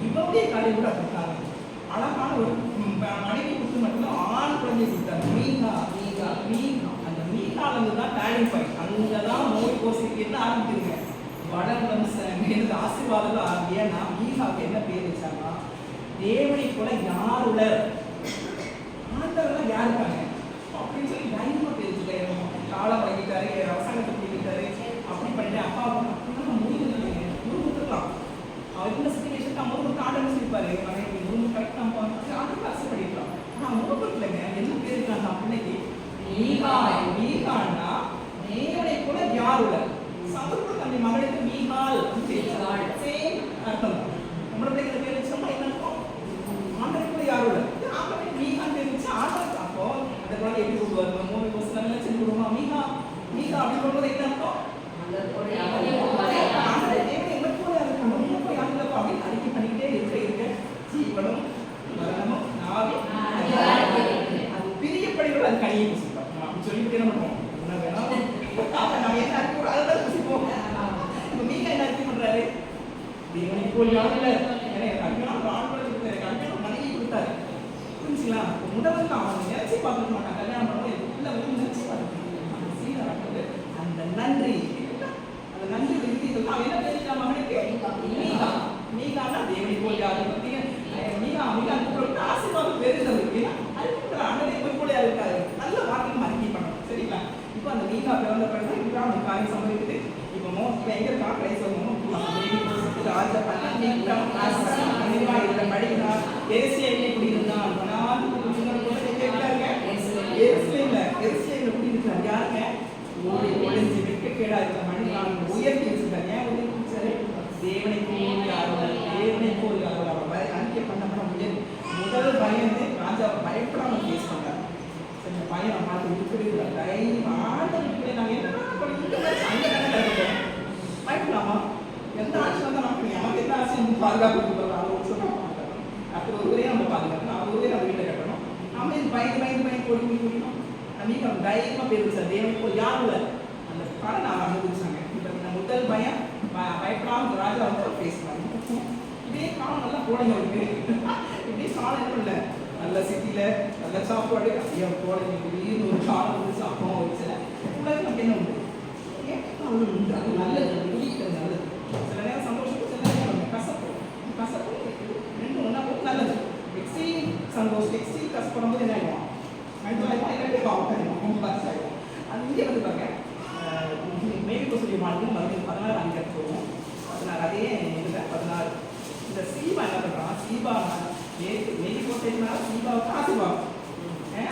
இவருடைய கதை கூட கொடுத்தாங்க. அழகான ஒரு மனைவி கொடுத்து மட்டும் ஆண் குழந்தை கொடுத்தாங்க. மீகா மீகா மீகா அந்த மீகால தான் டேர்னிங் பாயிண்ட். அங்கதான் நோய் கோசிக்கு ஆரம்பிக்குதுங்க. வடவம்சம் ஆசீர்வாதம் ஆரம்பியா மீகாவுக்கு என்ன பேர் வச்சாங்கன்னா, தேவனை போல யார் உள்ள ஆண்டவர்லாம் யார் இருக்காங்க அப்படின்னு சொல்லி தைரியமா தெரிஞ்சுட்டாரு. காலம் வாங்கிட்டாரு, அரசாங்கத்தை பிடிக்கிட்டாரு. அப்படி பண்ணிட்டு அப்பா முடிவு முருகலாம். அவர் இந்த சிச்சுவேஷன் முருகனுக்கு ஆண்டவன் சொல்லிப்பாரு, முருகன் கரெக்ட் நம்ம ஆண்டவன் அக்செப்ட் பண்ணிக்கலாம். ஆனா முருகன் இல்லைங்க, என்ன பேர் இருக்காங்க பிள்ளைக்கு மீகா. மீகான்னா தேவனை போல யார் உள்ள சந்தர்ப்பம். தன்னுடைய மகளுக்கு மீகால் சேம் அர்த்தம். நம்மளோட பிள்ளைங்க பேர் வச்சோம்னா என்ன இருக்கும்? ஆண்டவனுக்குள்ள யார் உள்ள ஆண்டவன் மீகான் பேர் வச்சு ஆண்டவன். அப்போ அந்த குழந்தை எப்படி கூடுவாங்க? மூணு வருஷம் நல்லா செஞ்சு கொடுமா மீகா மீகா அப்படி சொல்றது என்ன அர்த்தம்? அறிக்கை பண்ணிக்கிட்டே இருக்க ஜீவனும் மரணமும் நாவி அது பிரியப்படுகிறது. அது கனியை புசிப்போம் அப்படி சொல்லிட்டு என்ன பண்ணுவோம்? நம்ம என்ன அறிக்கை அதான் புசிப்போம். இப்போ மீகா என்ன அறிக்கை பண்றாரு? தேவனை போல் யாரும் இல்லை. ஏன்னா எனக்கு அஞ்ஞானம் ஆண்களை கொடுத்தாரு, எனக்கு அஞ்ஞானம் மனைவி கொடுத்தாரு. புரிஞ்சுங்களா? முதல்ல அவன் நினைச்சு பார்த்துக்க மாட்டான். கல்யாணம் பண்ணுவோம் இல்லை வந்து நினைச்சு பார்த்துக்க சீராக அந்த நன்றி அந்த நன்றி விருத்தி அவன் என்ன தெரிஞ்சுக்கலாம் மகனுக்கு மீகா. மீகானா தேவனை போல் யாரும் பார்த்தீங்க. மீகா மீகா ஆசீர்வாதம் பெருந்தது. அதுக்கு அண்ணனை போல இருக்காரு. நல்ல வார்த்தையும் அறிக்கை பண்ணணும். சரிங்களா? இப்போ அந்த மீகா பிறந்த பிறகு இப்போ அந்த காரியம் சம்பவிக்குது. இப்போ இப்போ எங்க இருக்கா கிரைஸ்தவமும் ராஜா படிக்கிறார். எரிசியையிலே குடியிருந்தான். எரிசியையில குடியிருக்கிறார். யாருங்க? ஒளிஞ்சு வெட்கக்கேடா இருக்கிற மனிதன் உயர்த்தி வச்சிருக்காரு. ஏன் உயர்த்தி வச்சாரு? தேவனை போல் யாரும் தேவனை போல் யாரும் அவர் அறிக்கை பண்ணப்பட முடியாது. முதல் பயந்து ராஜா பயப்படாம பேஸ் பண்றாரு. இந்த பையனை பார்த்து இருக்கிற தைரியம் ஆண்டவனுக்கு நாங்கள் என்ன அங்கே கணக்கில் இருக்கோம். பயப்படலாமா? எந்த ஆட்சி வந்தால் நமக்கு எந்த ஆட்சி வந்து பாதுகாப்பு கொடுக்குறாங்க சொல்ல மாட்டாங்க. அப்போ ஒரு ஊரே நம்ம பாதுகாக்கணும், அவர் ஊரே நம்ம வீட்டை கட்டணும். நம்ம இது பயந்து பயந்து பயந்து கொடி குடிக்கணும். அன்னைக்கு அவங்க தைரியமாக பேருச்சார். தேவனை போல் யாரும் இல்லை. அந்த படம் நான் அனுபவிச்சாங்க. இப்போ இந்த முதல் பயம் பயப்படாமல் ராஜா வந்து ஃபேஸ் பண்ணாங்க. இதே காலம் நல்லா கோடைங்க இருக்கு. இதே காலம் எதுவும் இல்லை. நல்ல சிட்டியில் நல்ல சாப்பாடு ஐயா கோடைங்க திடீர்னு ஒரு காலம் வந்து சாப்பிடும் ஒரு சில உலகம் நமக்கு என்ன உண்டு? உண்டு. அது நல்லது, முடிக்கிறது நல்லது. சில நேரம் சந்தோஷம், சில நேரம் கசப்பு. கசப்பு ரெண்டும் ஒன்றா போது நல்லது. எக்ஸ்ட்ரீம் சந்தோஷம் எக்ஸ்ட்ரீம் கஷ்டம் போது என்ன ஆகிடும்? ரொம்ப கஷ்டம் ஆகிடும். அது இங்கே வந்து பாருங்க மேற்கு சொல்லி மாநிலம் மறுபடியும் 16 அங்கே போவோம். 16 அதே இதில் 16 இந்த சீபா என்ன பண்ணுறான்? சீபா மேற்கு சீபாவுக்கு ஆசீர்வாதம்.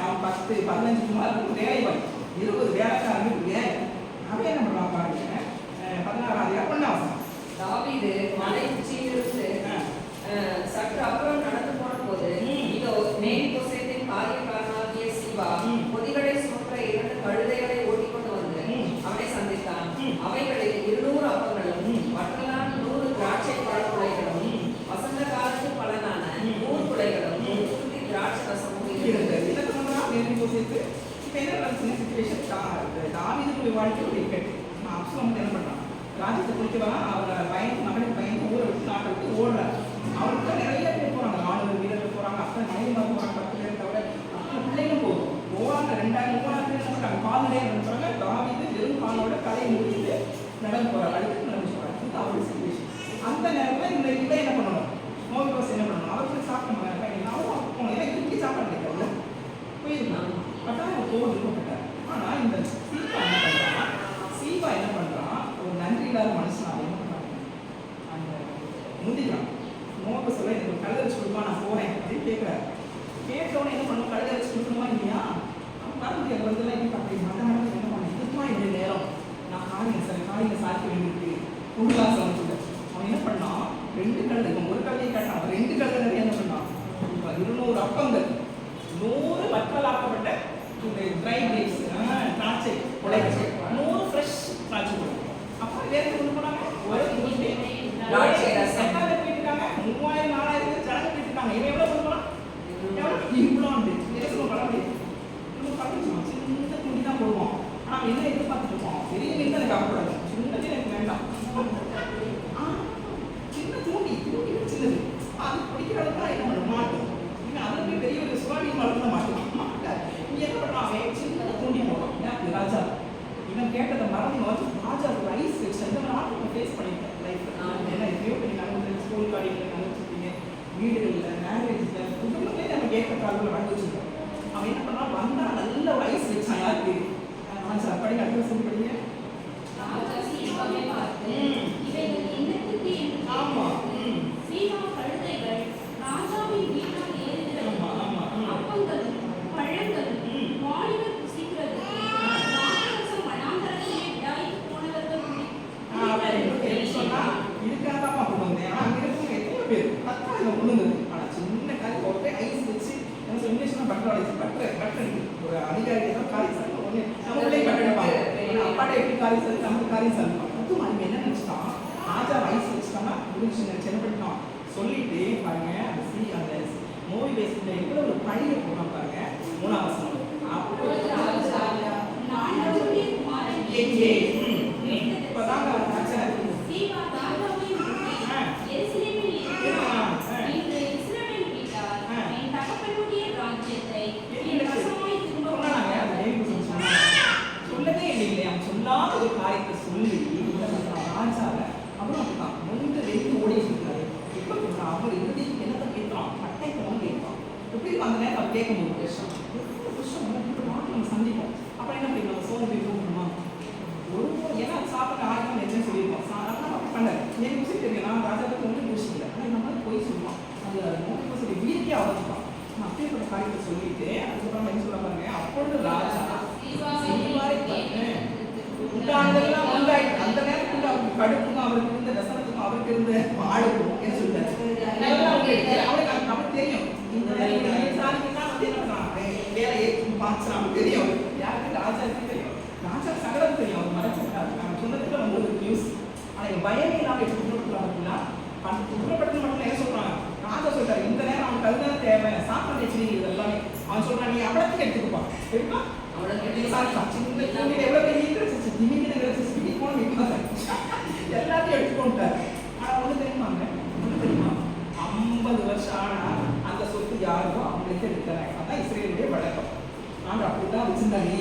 அவன் 10 15 மாதத்துக்கு வேலைவாய் 20 வேலைக்காரங்களுக்கு வேலை. அவன் என்ன பண்ணுறான் பாருங்க. 16 பொண்ணாசம் தாவீது மலை உச்சியிலிருந்து சற்று அப்புறம் நடந்து போன போது இதோ மேல்போசேத்தின் காரியக்காரனாகிய சீபா பொதிகளை சுமக்கிற 2 கழுதைகளை ஓட்டிக்கொண்டு வந்து அவனை சந்தித்தான். அவைகளில் 200 அப்பங்களும் வற்றலான 100 திராட்சை பழக்குலைகளும் வசந்த காலத்து பலனான 100 குலைகளும் சுருட்டி திராட்சை ரசமும் இருந்தது. இப்போ என்ன நடந்துச்சுன்னா சிச்சுவேஷன் தாவீதுடைய வாழ்க்கை ஒரு இக்கட்டு. அப்சலோம் என்ன பண்ணுறான்? ராஜ்யத்தை குறித்து வர அவர் மகனுக்கு பயந்து ஊரை விட்டு நாட்டை விட்டு ஓடுறாரு. அவருக்கு நிறைய பேர் போகிறாங்க. 400 வீரர்கள் போகிறாங்க. அப்போ மனைவிமார் போகிறாங்க. 10 பேர் தவிர அத்தனை பிள்ளைங்க போகும். போவாங்க. 2000 3000 பேர் சொல்கிறாங்க. கால்நடையாக நடந்துறாங்க. தாவீது வெறும் காலோட தலையை முடிச்சுட்டு நடந்து போகிறார். அடுத்து நடந்து போகிறாங்க. இது அவருடைய சிச்சுவேஷன். அந்த நேரத்தில் இந்த இதை என்ன பண்ணணும்? மோகோஸ் என்ன பண்ணணும்? அவருக்கு சாப்பிட அவரும் போகணும். ஏன்னா இப்படி சாப்பாடு கிடைக்காதுல்ல போயிருந்தாங்க. பட்டாயம் போக விருப்பப்பட்டார். ஆனால் இந்த சீபா என்ன பண்ணுறான்? சீபா என்ன பண்ணுறான்? ஒரு நன்றி இல்லாத மனுஷன் அவன் என்ன பண்ணுறாங்க? அந்த முந்திக்கிறான். மோக சொல்ல எனக்கு ஒரு கழுதை வச்சு கொடுப்பா, நான் போகிறேன் அப்படின்னு கேட்குறாரு. கேட்டவொன்னே என்ன பண்ணுவோம்? கழுதை வச்சு கொடுக்கணுமா இல்லையா? அவன் வர முடியாது. வருதுலாம் எப்படி அப்படி மகன் என்ன பண்ண இதுமா இந்த நேரம் நான் காரியம் சில காரியம் சாதிக்க வேண்டியிருக்கு உருளாசம் சொல்ல. அவன் என்ன பண்ணான்? 2 கழுதை, ஒரு கழுதையை காட்டான். 2 கழுதை நிறைய என்ன பண்ணான்? 200 அப்பங்கள் 100 வற்றலாக்கப்பட்ட ட்ரை கிரேப்ஸ் திராட்சை கொலைகள் 100 ஃப்ரெஷ் திராட்சை கொலை. அப்புறம் வேறு கொண்டு போனாங்க. ஒரு திராட்சை ரசம் போயிட்டுருக்காங்க. 3000 4000 ஜனங்க போயிட்டுருக்காங்க. இவன் எவ்வளோ கொண்டு போனான்? இவ்வளோ உண்டு. பேசணும் பண்ண முடியாது. இன்னும் பண்ணிச்சுமா சின்ன துணி தான் போடுவோம். ஆனால் என்ன எதிர்பார்த்துட்டு இருக்கோம்? பெரிய மீன் தான் எனக்கு சாப்பிடக்கூடாது. சின்ன எனக்கு வேண்டாம். சின்ன தூண்டி புரிஞ்சுங்க சின்னப்படுத்தோம் சொல்லிட்டு பாருங்க அந்த மூவி பேஸ்ல எவ்வளோ ஒரு பழைய போகிறான் பாருங்க 3ஆம் வசனம். அப்பொழுது ராஜா ஆண்டவருடைய குமாரன் எங்கே இப்பதாங்க பிரச்சனை. சீபா தாவீதை நோக்கி, எருசலேமில் இருக்கிற இந்த இஸ்ரவேல் வீட்டார் என் தகப்பனுடைய ராஜ்யத்தை என் வசமாய் திரும்ப சொன்னாங்க அந்த தேவதூதன் சொன்னாங்க. சொல்லவே இல்லைங்களே, அவன் சொல்லாத ஒரு காரியத்தை சொல்லி ராஜாவை அவரும் அப்படிதான் முந்து வெளியே ஓடிட்டு இருக்காரு. எப்போ சொல்றான் அவர் இறுதி என்னத்தை கேட்கிறான், பட்டயத்தை கேட்கிறான். எப்படி அந்த நேரம் அவர் கேட்கும்போது வருஷம் நம்ம சந்திப்போம். அப்ப என்ன பண்ணிக்கலாம், சோறு போய் போகணுமா ஒரு ஏன்னா சாப்பிட ஆயிரம் என்ன சொல்லியிருக்கோம். அப்படி பண்ணாரு. எனக்கு விஷயம் தெரியும், நான் ராஜாவுக்கு ஒன்றும் யோசிக்கல. ஆனால் இந்த மாதிரி போய் சொல்லுவான். அது நோக்கி சொல்லி வீட்டிலே அவர்தான் நான் அப்படியே காரியத்தை சொல்லிட்டு அதுக்கப்புறம் என்ன சொல்ல பாருங்க. அப்பொழுது ராஜா உண்டானதெல்லாம் உண்டாயிட்டு அந்த நேரத்துக்கு அவருக்கு கடுப்புக்கும் அவருக்கு இருந்த ரசனத்துக்கும் அவருக்கு இருந்த ஆளுக்கும் என்ன சொல்றாரு, அவனுக்கு அவனுக்கு தெரியும் இந்த வேலையை பார்த்து தெரியும். யாருக்கு ராஜாவுக்கு தெரியும், ராஜா சகலம் தெரியும். அவர் மறைச்சிருக்காரு. நம்ம சொன்னதுக்கு உங்களுக்கு நியூஸ். ஆனால் எங்கள் பயமே இல்லாமல் எப்படி குற்றப்படுத்தலாம் அப்படின்னா குற்றப்படுத்த மட்டும் என்ன சொல்றாங்க, ராஜா சொல்றாரு இந்த நேரம் அவனுக்கு அதுதான் தேவை, சாப்பாடு வச்சு இதெல்லாமே அவன் சொல்றான் நீ அவளத்துக்கு எடுத்துக்குப்பான் சரிப்பா. எல்லாத்தையும் எடுத்துக்கொண்டாரு. ஆனா ஒண்ணு தெரியுமாங்க, ஒண்ணு தெரியுமா, 50 வருஷம் ஆனா அந்த சொத்து யாருக்கோ அவங்களுக்கு எடுக்கிறாங்க. அதான் இஸ்ரேலுடைய வழக்கம். நாங்க அப்படிதான் வச்சிருந்தாங்க.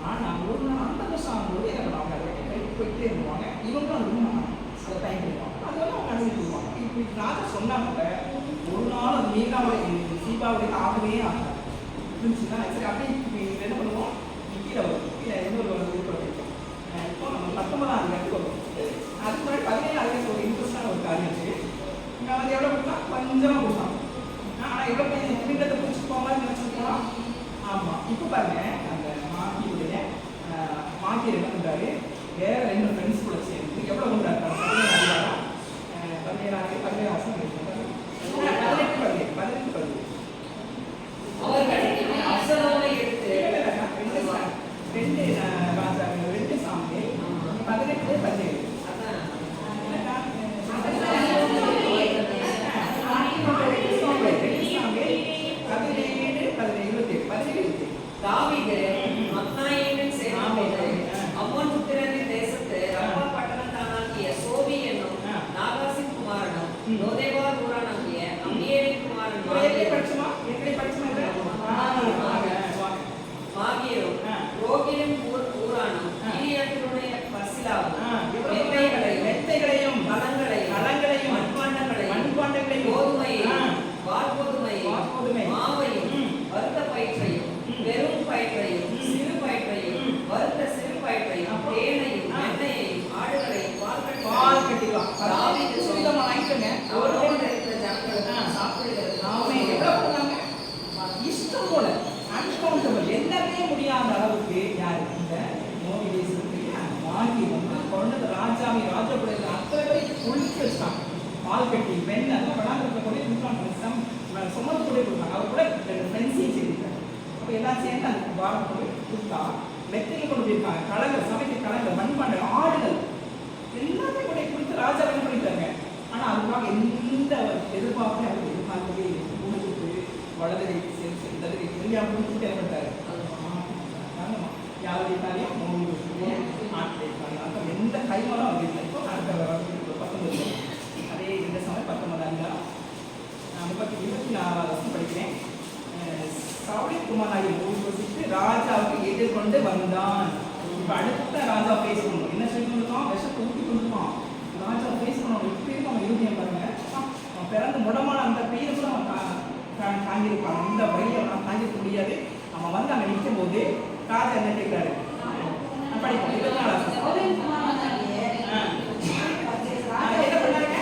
ஆனா ஒரு நாள் 50 வருஷம் ஆகும்போது என்ன பண்ணுவாங்க, போயிட்டே இருப்பாங்க. இவங்களும் அதை டைம் பண்ணுவாங்க. அதெல்லாம் அவங்க அனுப்பிடுவாங்க. இப்படி ராஜா சொன்னாங்க ஒரு நாள் அது மீகாவுடைய சீபாவுடைய ஆகவே ஆகாது இருந்துச்சுன்னா சரி. அப்படியே என்ன பண்ணுவோம், கீழே வரும். கீழே இன்னொரு உறுப்பில் வைப்போம். இப்போ நம்ம 19ஆம் அதிகாரத்துக்கு வரும். அதுக்கு முன்னாடி 17ஆம் ஒரு இன்ட்ரெஸ்டான ஒரு காரியம் இருக்குது. இங்கே வந்து எவ்வளோ கொடுத்தா கொஞ்சமாக கொடுத்தான். ஆனால் எவ்வளோ கிண்டத்தை பிடிச்சி போகாமல் நினச்சிருக்கோம். ஆமாம். இப்போ பாருங்க அந்த மாக்கியுடைய மாக்கியர் என்ன பண்ணுறாரு, வேற 2 ஃப்ரெண்ட்ஸ் கூட சேர்ந்து எவ்வளோ கொண்டாரு 17 வருஷம் அவர்கள் அப்சலோமை எடுத்து 2 ராஜாக்கள் 2 சாமுவேல் 18 17 தாவீது மக்னாயீமில் சேர்ந்தபோது அம்மோன் புத்திரரின் தேசத்து ரப்பா பட்டணத்தானாகிய சோபி என்னும் நாகாசின் குமாரனும் லோதேபார் ஊரானாகிய அம்மியேலின் குமாரன் மாகியரும் ரோகிலும் ஊரானும் கீரியாத்தினுடைய பர்சிலாவும் மெத்தைகளையும் பழங்களையும் மண்பாண்டங்களையும் கோதுமையையும் வார்கோதுமையையும் மாவையும் வறுத்த பயிற்றையும் வெறும் பயிற்றையும் சிறு பயிற்றையும் வறுத்த சிறு பயிற்றையும் தேனையும் எண்ணெயையும் ஆடுகளையும் பால் கட்டிக்கலாம். தாவீது சுத்தமான ஐட்டங்க அவரோடு இருக்கிற ஜனங்களுக்கு சாப்பிடுகிறது. நாமே எவ்வளவு பண்ணாங்க இஷ்டம் போல அன்கவுண்டபிள் எல்லாமே முடியாத அளவுக்கு யாரு இந்த நோய் தேசத்துக்கு வாங்கி வந்து கொண்டது ராஜாவை ராஜாவுடைய அத்தனை பேரை குளிக்க வச்சாங்க. பால் கட்டி பெண் அதெல்லாம் விளாண்டுல கூட கொடுத்தாங்க, சுமந்து கூட கொடுத்தாங்க. அவர் கூட 2 ஃப்ரெண்ட்ஸையும் செய்திருக்காங்க. அப்போ எல்லாம் சேர்ந்து அந்த வாரம் போய் கொடுத்தா மெத்தையில் கொண்டு போயிருக்காங்க. கலங்கள் சமைக்க கலங்கள் மண்பாண்ட ஆடுகள் எல்லாமே கூட கொடுத்து ராஜா என்ன பண்ணிட்டாங்க. ஆனால் அதுக்காக எந்த எதிர்பார்ப்பையும் அவர் எதிர்பார்க்கவே கொடுத்துட்டு வலதுகை தடுகை தெரியாம கொடுத்துட்டு என்ன பண்ணிட்டாரு. யாருடைய காரியம் ஆட்டுடைய காரியம் அந்த எந்த கைமாலும் அவர் இல்லை. இப்போ அடுத்த 19 அதே இந்த சமயம் 19ஆம் அதிகாரம் 24வது வருஷம் படிக்கிறேன். சவுல் குமாரனாகிய யோசித்து ராஜாவுக்கு எதிர்கொண்டு வந்தான். இப்போ அடுத்த ராஜா பேஸ் பண்ணணும். என்ன சொல்லி கொடுத்தோம், விஷத்தை ஊற்றி கொடுத்தோம். ராஜா பேஸ் பண்ணணும். இப்படி அவன் யூனியம் பாருங்க, அவன் பிறந்து முடமான அந்த பெயர் கூட அவன் தாங்கியிருப்பான். இந்த வழியை அவன் தாங்கிக்க முடியாது. அவன் வந்து அங்கே நிற்கும் போது ராஜா என்ன கேட்கிறாரு படிப்போம். 24 என்ன பண்ணாருங்க,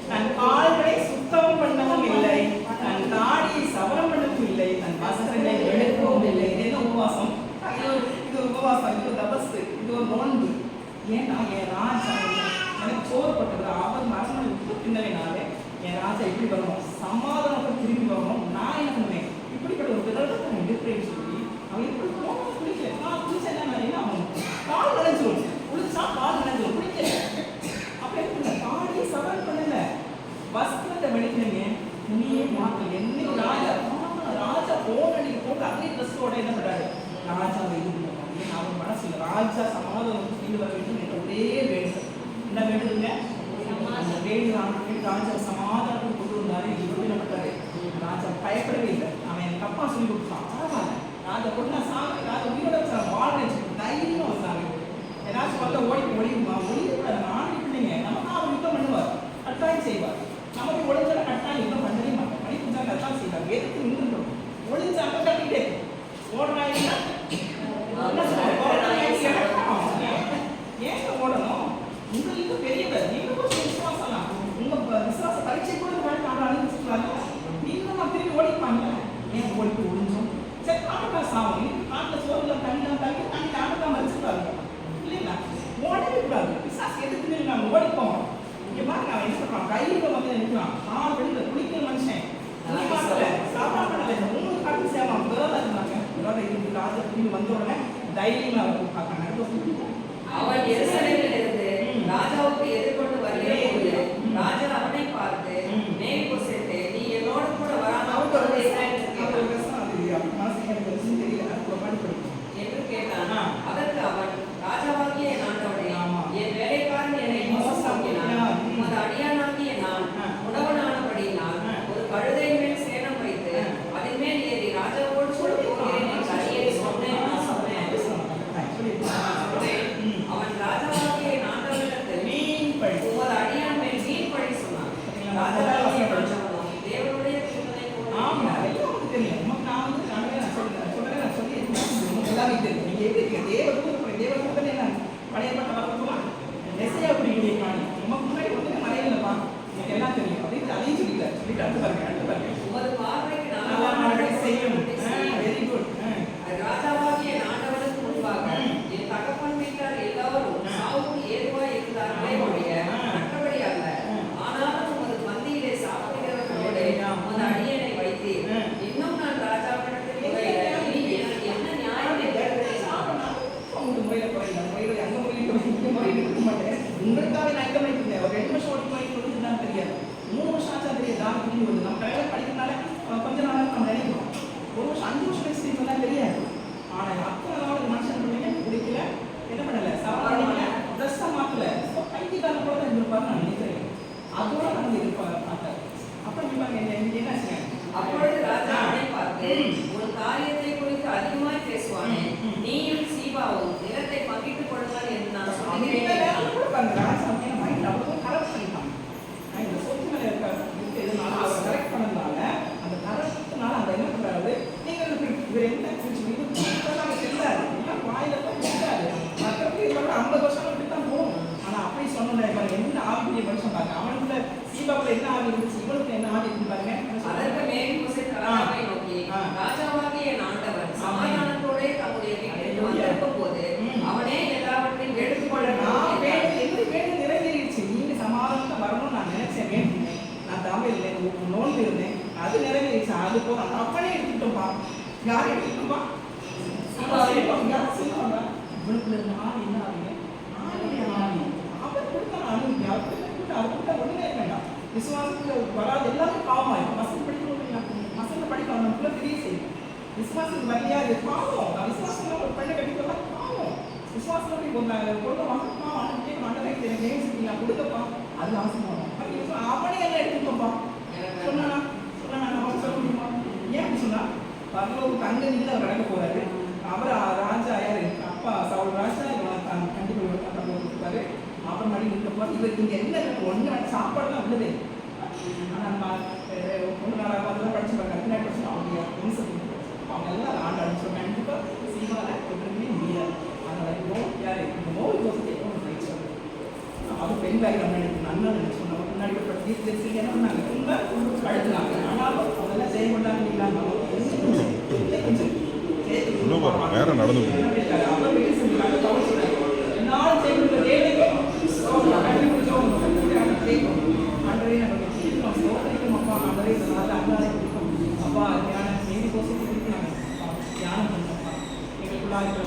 தன் கால்களை சுத்தம் பண்ணவும் இல்லை, தன் தாடியை சவரம் பண்ணவும் இல்லை, தன் வஸ்திரங்களை எடுக்கவும் இல்லை. இது என்ன உபவாசம், இது உபவாசம், இது தபஸ், இது ஒரு நோன்பு. ஏன்னா என் ராஜா எனக்கு சோறுப்பட்டது அவர் மரணம் விட்டு பின்னலைனாலே என் ராஜா எப்படி வரணும், சமாதானத்தை திரும்பி வரணும். நான் என்ன பண்ணுவேன், இப்படிப்பட்ட ஒரு விதத்தை நான் எடுக்கிறேன்னு சொல்லி அவன் எப்படி குளிக்கல. நான் குளிச்சா என்ன அவன் கால் நினைஞ்சிடும், குளிச்சா கால் நினைஞ்சிடும், குளிக்கல ஒரே வேண்டுதல். என்ன வேண்டுதுங்க? அந்த வேண்டுதல் ராஜா சமாதானத்துக்கு கொண்டு வந்தாரு. இவர் என்ன பண்ணாரு? ராஜா பயப்படவே இல்லை. அவன் எனக்கு அப்பா சொல்லி கொடுத்தான். பரவாயில்ல, ராஜா கொண்டு ராஜா உயிரோட வாழ்றேன் தைரியமா வந்தாங்க. ஏதாச்சும் பார்த்தா ஒழியுமா? ஒழியக்கூடாது. நாளைக்கு பிள்ளைங்க நம்ம அவர் யுத்தம் பண்ணுவார், கட்டாயம் செய்வார். நமக்கு ஒழிஞ்சால கட்டாயம் யுத்தம் பண்ணவே மாட்டோம். பணி புரிஞ்சா கட்டாயம் செய்வார். எதுக்கு நின்றுட்டோம்? ஒழிஞ்சாங்க கட்டிட்டே ஓடுறாங்க. ஏன் ஓடணும்? உங்களுக்கு பெரியவர், நீங்க கொஞ்சம் விசுவாசம். உங்க விசுவாச பரீட்சை கூட நாங்கள் அனுப்பிச்சுக்கலாங்க. நீங்களும் திரும்பி ஓடிப்பாங்க. ஏன் ஓடிட்டு ஒழிஞ்சோம்? சரி, காட்டுக்கா சாவும். காட்டில் சோறுல தண்ணி காட்டுக்கா மறைச்சிருக்காங்க இல்லைங்களா? ஓடவே கூடாது. விசுவாசம் எதுக்கு நாங்கள் ஓடிப்போம். இங்க பாருங்க, அவன் என்ன சொல்றான்? கையில வந்து நிற்கிறான். வெளியில குளிக்கிற மனுஷன் சாப்பாடு மூணு காட்டு சேவான் விரோதம் இருந்தாங்க. விரோதம் இருந்து ராஜா திரும்பி வந்த உடனே தைரியமா பார்க்கறாங்க. அவன் எருசலேமில் இருந்து ராஜாவுக்கு எதிர்கொண்டு வருகிறபோது ராஜா அவனை பார்த்து, மேல்போசேத்தே, நீ என்னோடு கூட வராமல் என்று கேட்டான். அதற்கு அவன், ராஜாவாகிய ஆண்டவனே, என் வேலைக்காரன் என்னை மோசமாக்கினான். உமது அடியானாகிய நான் உணவனானபடியினால் ஒரு கழுதை மேல் சேணம் வைத்து அதன் மேல் ஏறி ராஜாவோடு கூட போகிறேன் என்று அடியேன் சொன்னேன். அவன் ராஜாவாகிய ஆண்டவனிடத்தில் உமது அடியான் மேல் மீன் பழி சொன்னான். ராஜாவாகிய ராஜாவும் தேவனுடைய தூதனை பழையப்பட்ட வரலாம் நெசையா பிடிக்கிற காணி நமக்கு முன்னாடி வந்து மறையிலப்பா எனக்கு எல்லாம் தெரியும் அப்படின்னு அதையும் சொல்லிட்டு அடுத்து பாருங்க. உமது பார்வைக்கு நல்லா நடக்க செய்யும். Very good. ராஜாவாகிய ஆண்டவனுக்கு முன்பாக என் தகப்பன் வீட்டார் எல்லாரும் சாவுக்கு ஏதுவாய் இருந்தார்களே ஒழிய மற்றபடி அல்ல. ஆனாலும் உமது பந்தியிலே சாப்பிடுகிறவர்களோடு உமது அடியனை வைத்தீர். இன்னும் நான் ராஜாவிடத்தில் முறையிட இனி எனக்கு என்ன நியாயம் உங்களுக்காக நான் எங்க போயிருந்தேன். ஒரு 2 வருஷம் ஓடி போயிருந்தேன் தெரியாது. 3 வருஷம் ஆச்சா தெரியாது. தான் திரும்பி வருது. நம்ம கடையில் படிக்கிறதுனால கொஞ்ச நாளாக நம்ம நினைக்கிறோம். 1 வருஷம் 5 வருஷம் எக்ஸ்பீரியன்ஸ் தான் தெரியாது. ஆனால் அத்தனை நாள் மனுஷன் பண்ணீங்க பிடிக்கல, என்ன பண்ணல, சாப்பிடல, ட்ரெஸ்ஸை மாற்றல, பைத்தியக்காரன் கூட தான் இருந்திருப்பாரு நான் நினைக்கிறேன். அதோட நம்ம எதிர்பார்த்தாரு. அப்புறம் இவங்க என்ன செய்ய? அப்பொழுது ராஜா அவனை பார்த்து, ஒரு காரியத்தை குறித்து அதிகமாய் பேசுவானே, நீயும் சீபாவும் நிலத்தை பங்கிட்டுக் கொள்ளுங்கள் என்று நான் சொல்கிறேன். இந்த சொத்து மேல இருக்கிறதுனால அவர் கரெக்ட் பண்ணதுனால அந்த கரெக்ட்னால அந்த என்ன பண்றாரு? நீங்கள் இவர் என்ன செல்லாரு எல்லாம் வாயில தான் இருக்காரு. மற்றபடி இதோட 50 வருஷம் அப்படி தான் போகும். ஆனா அப்படி சொன்ன என்ன ஆவிக்குரிய மனுஷன் பாருங்க. அவனுக்குள்ள சீபாவுல என்ன ஆவி இருந்துச்சு, இவனுக்கு என்ன ஆவி இருக்கு பாருங்க. அதற்கு மேல்போசேத் ராஜாவை நோக்கி, ராஜாவாகிய ஆண்டவன் சமாதானத்தோடே தம்முடைய வீட்டிற்கு வந்திருக்கும் போது அவனே எல்லாவற்றையும் எடுத்துக்கொள்ளணும். என்னுடைய வேண்டு நிறைவேறிடுச்சு. நீங்க சமாதானத்தை வரணும்னு நான் நினைச்சேன், வேண்டினேன். நான் தமிழ்ல நோன்பு இருந்தேன், அது நிறைவேறிடுச்சு. அது போதும். அப்பனே எடுத்துக்கிட்டோம்ப்பா. யார் எடுத்துக்கிட்டோம்ப்பா? இவனுக்குள்ள இருந்த ஆவி என்ன ஆவிங்க? ஆவி. அவர் கொடுத்த ஆவி அவர் கொடுத்த ஒண்ணுமே வேண்டாம். விசுவாசத்துல வராது எல்லாமே பாவமா இருக்கும். வசதி படிக்கணும், வசதி படிக்கணும், நமக்குள்ள தெரிய செய்யும். விசுவாசத்துக்கு வரலையா? இது பாவம். விசுவாசம் ஒரு பெண்ணை கட்டிக்கலாம் பாவம். விசுவாசம் கொண்டு வாங்கப்பா, வாங்கிட்டே மண்டலை நேசிக்கலாம் நான் கொடுக்கப்பா, அது அவசியம். அவனே எல்லாம் எடுத்துக்கோப்பா சொன்னா நம்ம சொல்ல முடியுமா? ஏன் அப்படி சொன்னா? பரலோகத்துக்கு அங்க நின்று அவர் நடக்க போறாரு. அவர் ராஜா யாரு? அப்பா சவுல் ராஜா கண்டிப்பா கொடுத்துருப்பாரு. அப்புறம் மணி நிற்கப்போ இவருக்கு இங்க என்ன ஒண்ணு சாப்பாடுலாம் உள்ளது. ஆனா ஒன்று நாளாக பார்த்து படிச்சு பாருங்க. படிச்சு அவங்க அவங்க எல்லாம் ஆண்டு அடிச்சு கண்டிப்பா சீமால ஒன்றுமே முடியாது. யாரு இந்த நோய் தோசை பயிற்சி அது பெண்காய் நம்ம எனக்கு நன்னா நினைச்சோம். நம்ம முன்னாடி பற்றி என்ன பண்ணாங்க, ரொம்ப அழுத்துனாங்க. ஆனாலும் அதெல்லாம் செய்ய மாட்டாங்க. நேரம் நடந்து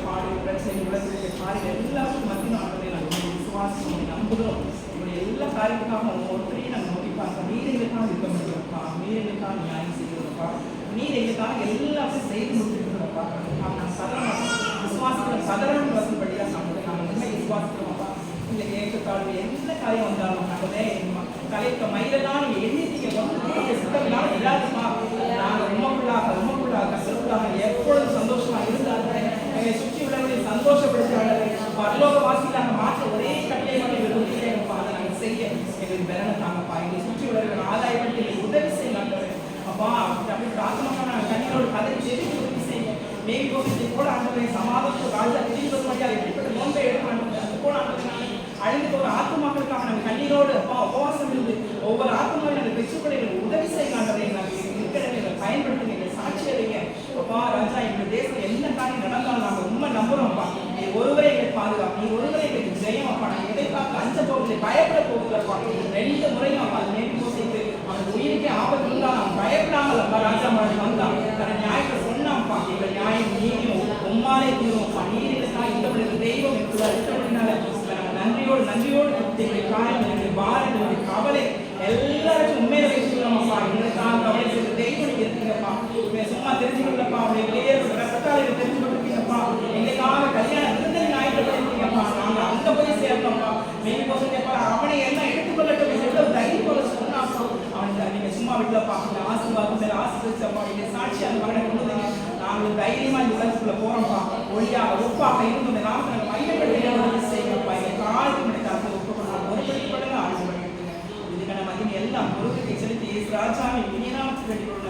பாடு பிரச்சனை உலகத்திற்கு பாடு எல்லாருக்கும் மத்தியும் ஆண்டவரை நாங்கள் விசுவாசம் நம்புகிறோம். உங்களுடைய எல்லா காரியத்துக்காக ஒவ்வொருத்தரையும் நாங்கள் நோக்கி பார்க்கிறோம். நீர் எங்களுக்காக இருக்க முடியும்ப்பா, நீர் எங்களுக்காக நியாயம் செய்கிறோம்ப்பா, நீர் எங்களுக்காக எல்லாத்தையும் செய்து முடிச்சிருக்கிறோம்ப்பா. நாங்கள் சதரணம் விசுவாசத்தில் சதரணம் வசப்படியாக நாங்கள் உண்மை விசுவாசிக்கிறோம்ப்பா. இந்த கஷ்டப்பட்டாலும் எந்த காரியம் வந்தாலும் நாங்களே தலைக்க மயிலெல்லாம் நீங்க எண்ணிட்டீங்க வந்து சித்தம்னால இல்லாதுமா நாங்கள் உமக்குள்ளாக கஷ்டப்படாக எப்பொழுதும் சந்தோஷமா இருந்தாங்க எங்களை சுற்றி உள்ளவர்களை சந்தோஷப்படுத்துகிறார்கள் பரலோக வாசிகளாக மாற்ற ஒரே கட்டளை எங்கப்பா அதை நாங்கள் செய்ய எங்களுக்கு பெறனை தாங்கப்பா எங்களை சுற்றி உள்ளவர்கள் ஆதாயப்படுத்தி எங்களுக்கு உதவி செய்யலாம் அப்பா அப்படி பிரார்த்தமாக நாங்கள் கண்ணீரோடு கதை தெரிவித்து உதவி செய்ய மேல் கோபத்தை போல ஆண்டவரை சமாதானத்தை ராஜா தெரிவிப்பது மாதிரியா எப்படிப்பட்ட நோன்பை எடுக்க அது போல ஆண்டவரை அழிந்து போகிற ஆத்மாக்களுக்காக நம்ம கண்ணீரோடு அப்பா உபவாசம் இருந்து ஒவ்வொரு ஆத்மாவை நாங்கள் பெற்றுக்கொள்ள எங்களுக்கு உதவி செய்ய ஆண்டவரை நாங்கள் இருக்கிற பயன்படுத்துங்க எங்களை சாட்சி அடைங்க அப்பா ராஜா எங்கள் தேசத்தில் என்ன காரியம் நடந்தாலும் நாங்கள் உண்மை நம்புறோம்ப்பா நீ ஒருவரை எங்களை பாதுகாப்பு நீ ஒருவரை எங்களுக்கு ஜெயம் அப்பா நான் எதை பார்த்து அஞ்ச போகல பயப்பட போகலப்பா 2 முறையும் அப்பா நேர்த்தி போசிட்டு அவனுக்கு உயிருக்கே ஆபத்து இருந்தால் அவன் பயப்படாமல் அப்பா ராஜா மாதிரி வந்தான் தன்னை நியாயத்தை சொன்னான்ப்பா எங்கள் நியாயம் நீதியும் உம்மாலே தீரும்ப்பா நீதிக்காக இந்த தெய்வம் என்று அழுத்தப்படினால நன்றியோடு எங்களுடைய காரியம் எங்களுடைய பாரம் எங்களுடைய கவலை எல்லாருக்கும் உண்மையில பேசுகிறோம்ப்பா எங்களுக்காக கவலை செய்த தெய்வம் நீங்க இருக்கீங்கப்பா சும்மா தெரிஞ்சுக்கலப்பா அவருடைய வெளியேற ரத்தத்தால் தெரிஞ்சு கொடுப்பீங்கப்பா எங்களுக்காக கல்யாணம் விருந்தை ஆயத்தப்படுத்தீங்கப்பா நாங்க அங்க போய் சேர்ந்தோம்ப்பா மெயின் போசப்பா அவனை எல்லாம் எடுத்துக்கொள்ளட்டும் எவ்வளவு தைரியம் போல சொன்னாப்பா அவன் நீங்க சும்மா விடலப்பா அந்த ஆசீர்வாதம் மேல ஆசீர்வதிச்சப்பா நீங்க சாட்சி அந்த மகனை கொண்டு நாங்கள் தைரியமா இந்த உலகத்துக்குள்ள போறோம்ப்பா ஒளியாக ஒப்பாக இருந்து இந்த நாமத்தை நாங்கள் மையப்படுத்தி செய்யப்பா எங்க காலத்துக்கு முடிக்காத ஒப்புக்கொள்ளலாம் ஒருபடிப்படுங்க ஆழ்வு பண்ணிட்டுங்க இதுக்கான மதியம் எல்லாம் பொருட்களை செலுத்தி ராஜாவை இனியனாமத்து வேண்டிக் கொள்ள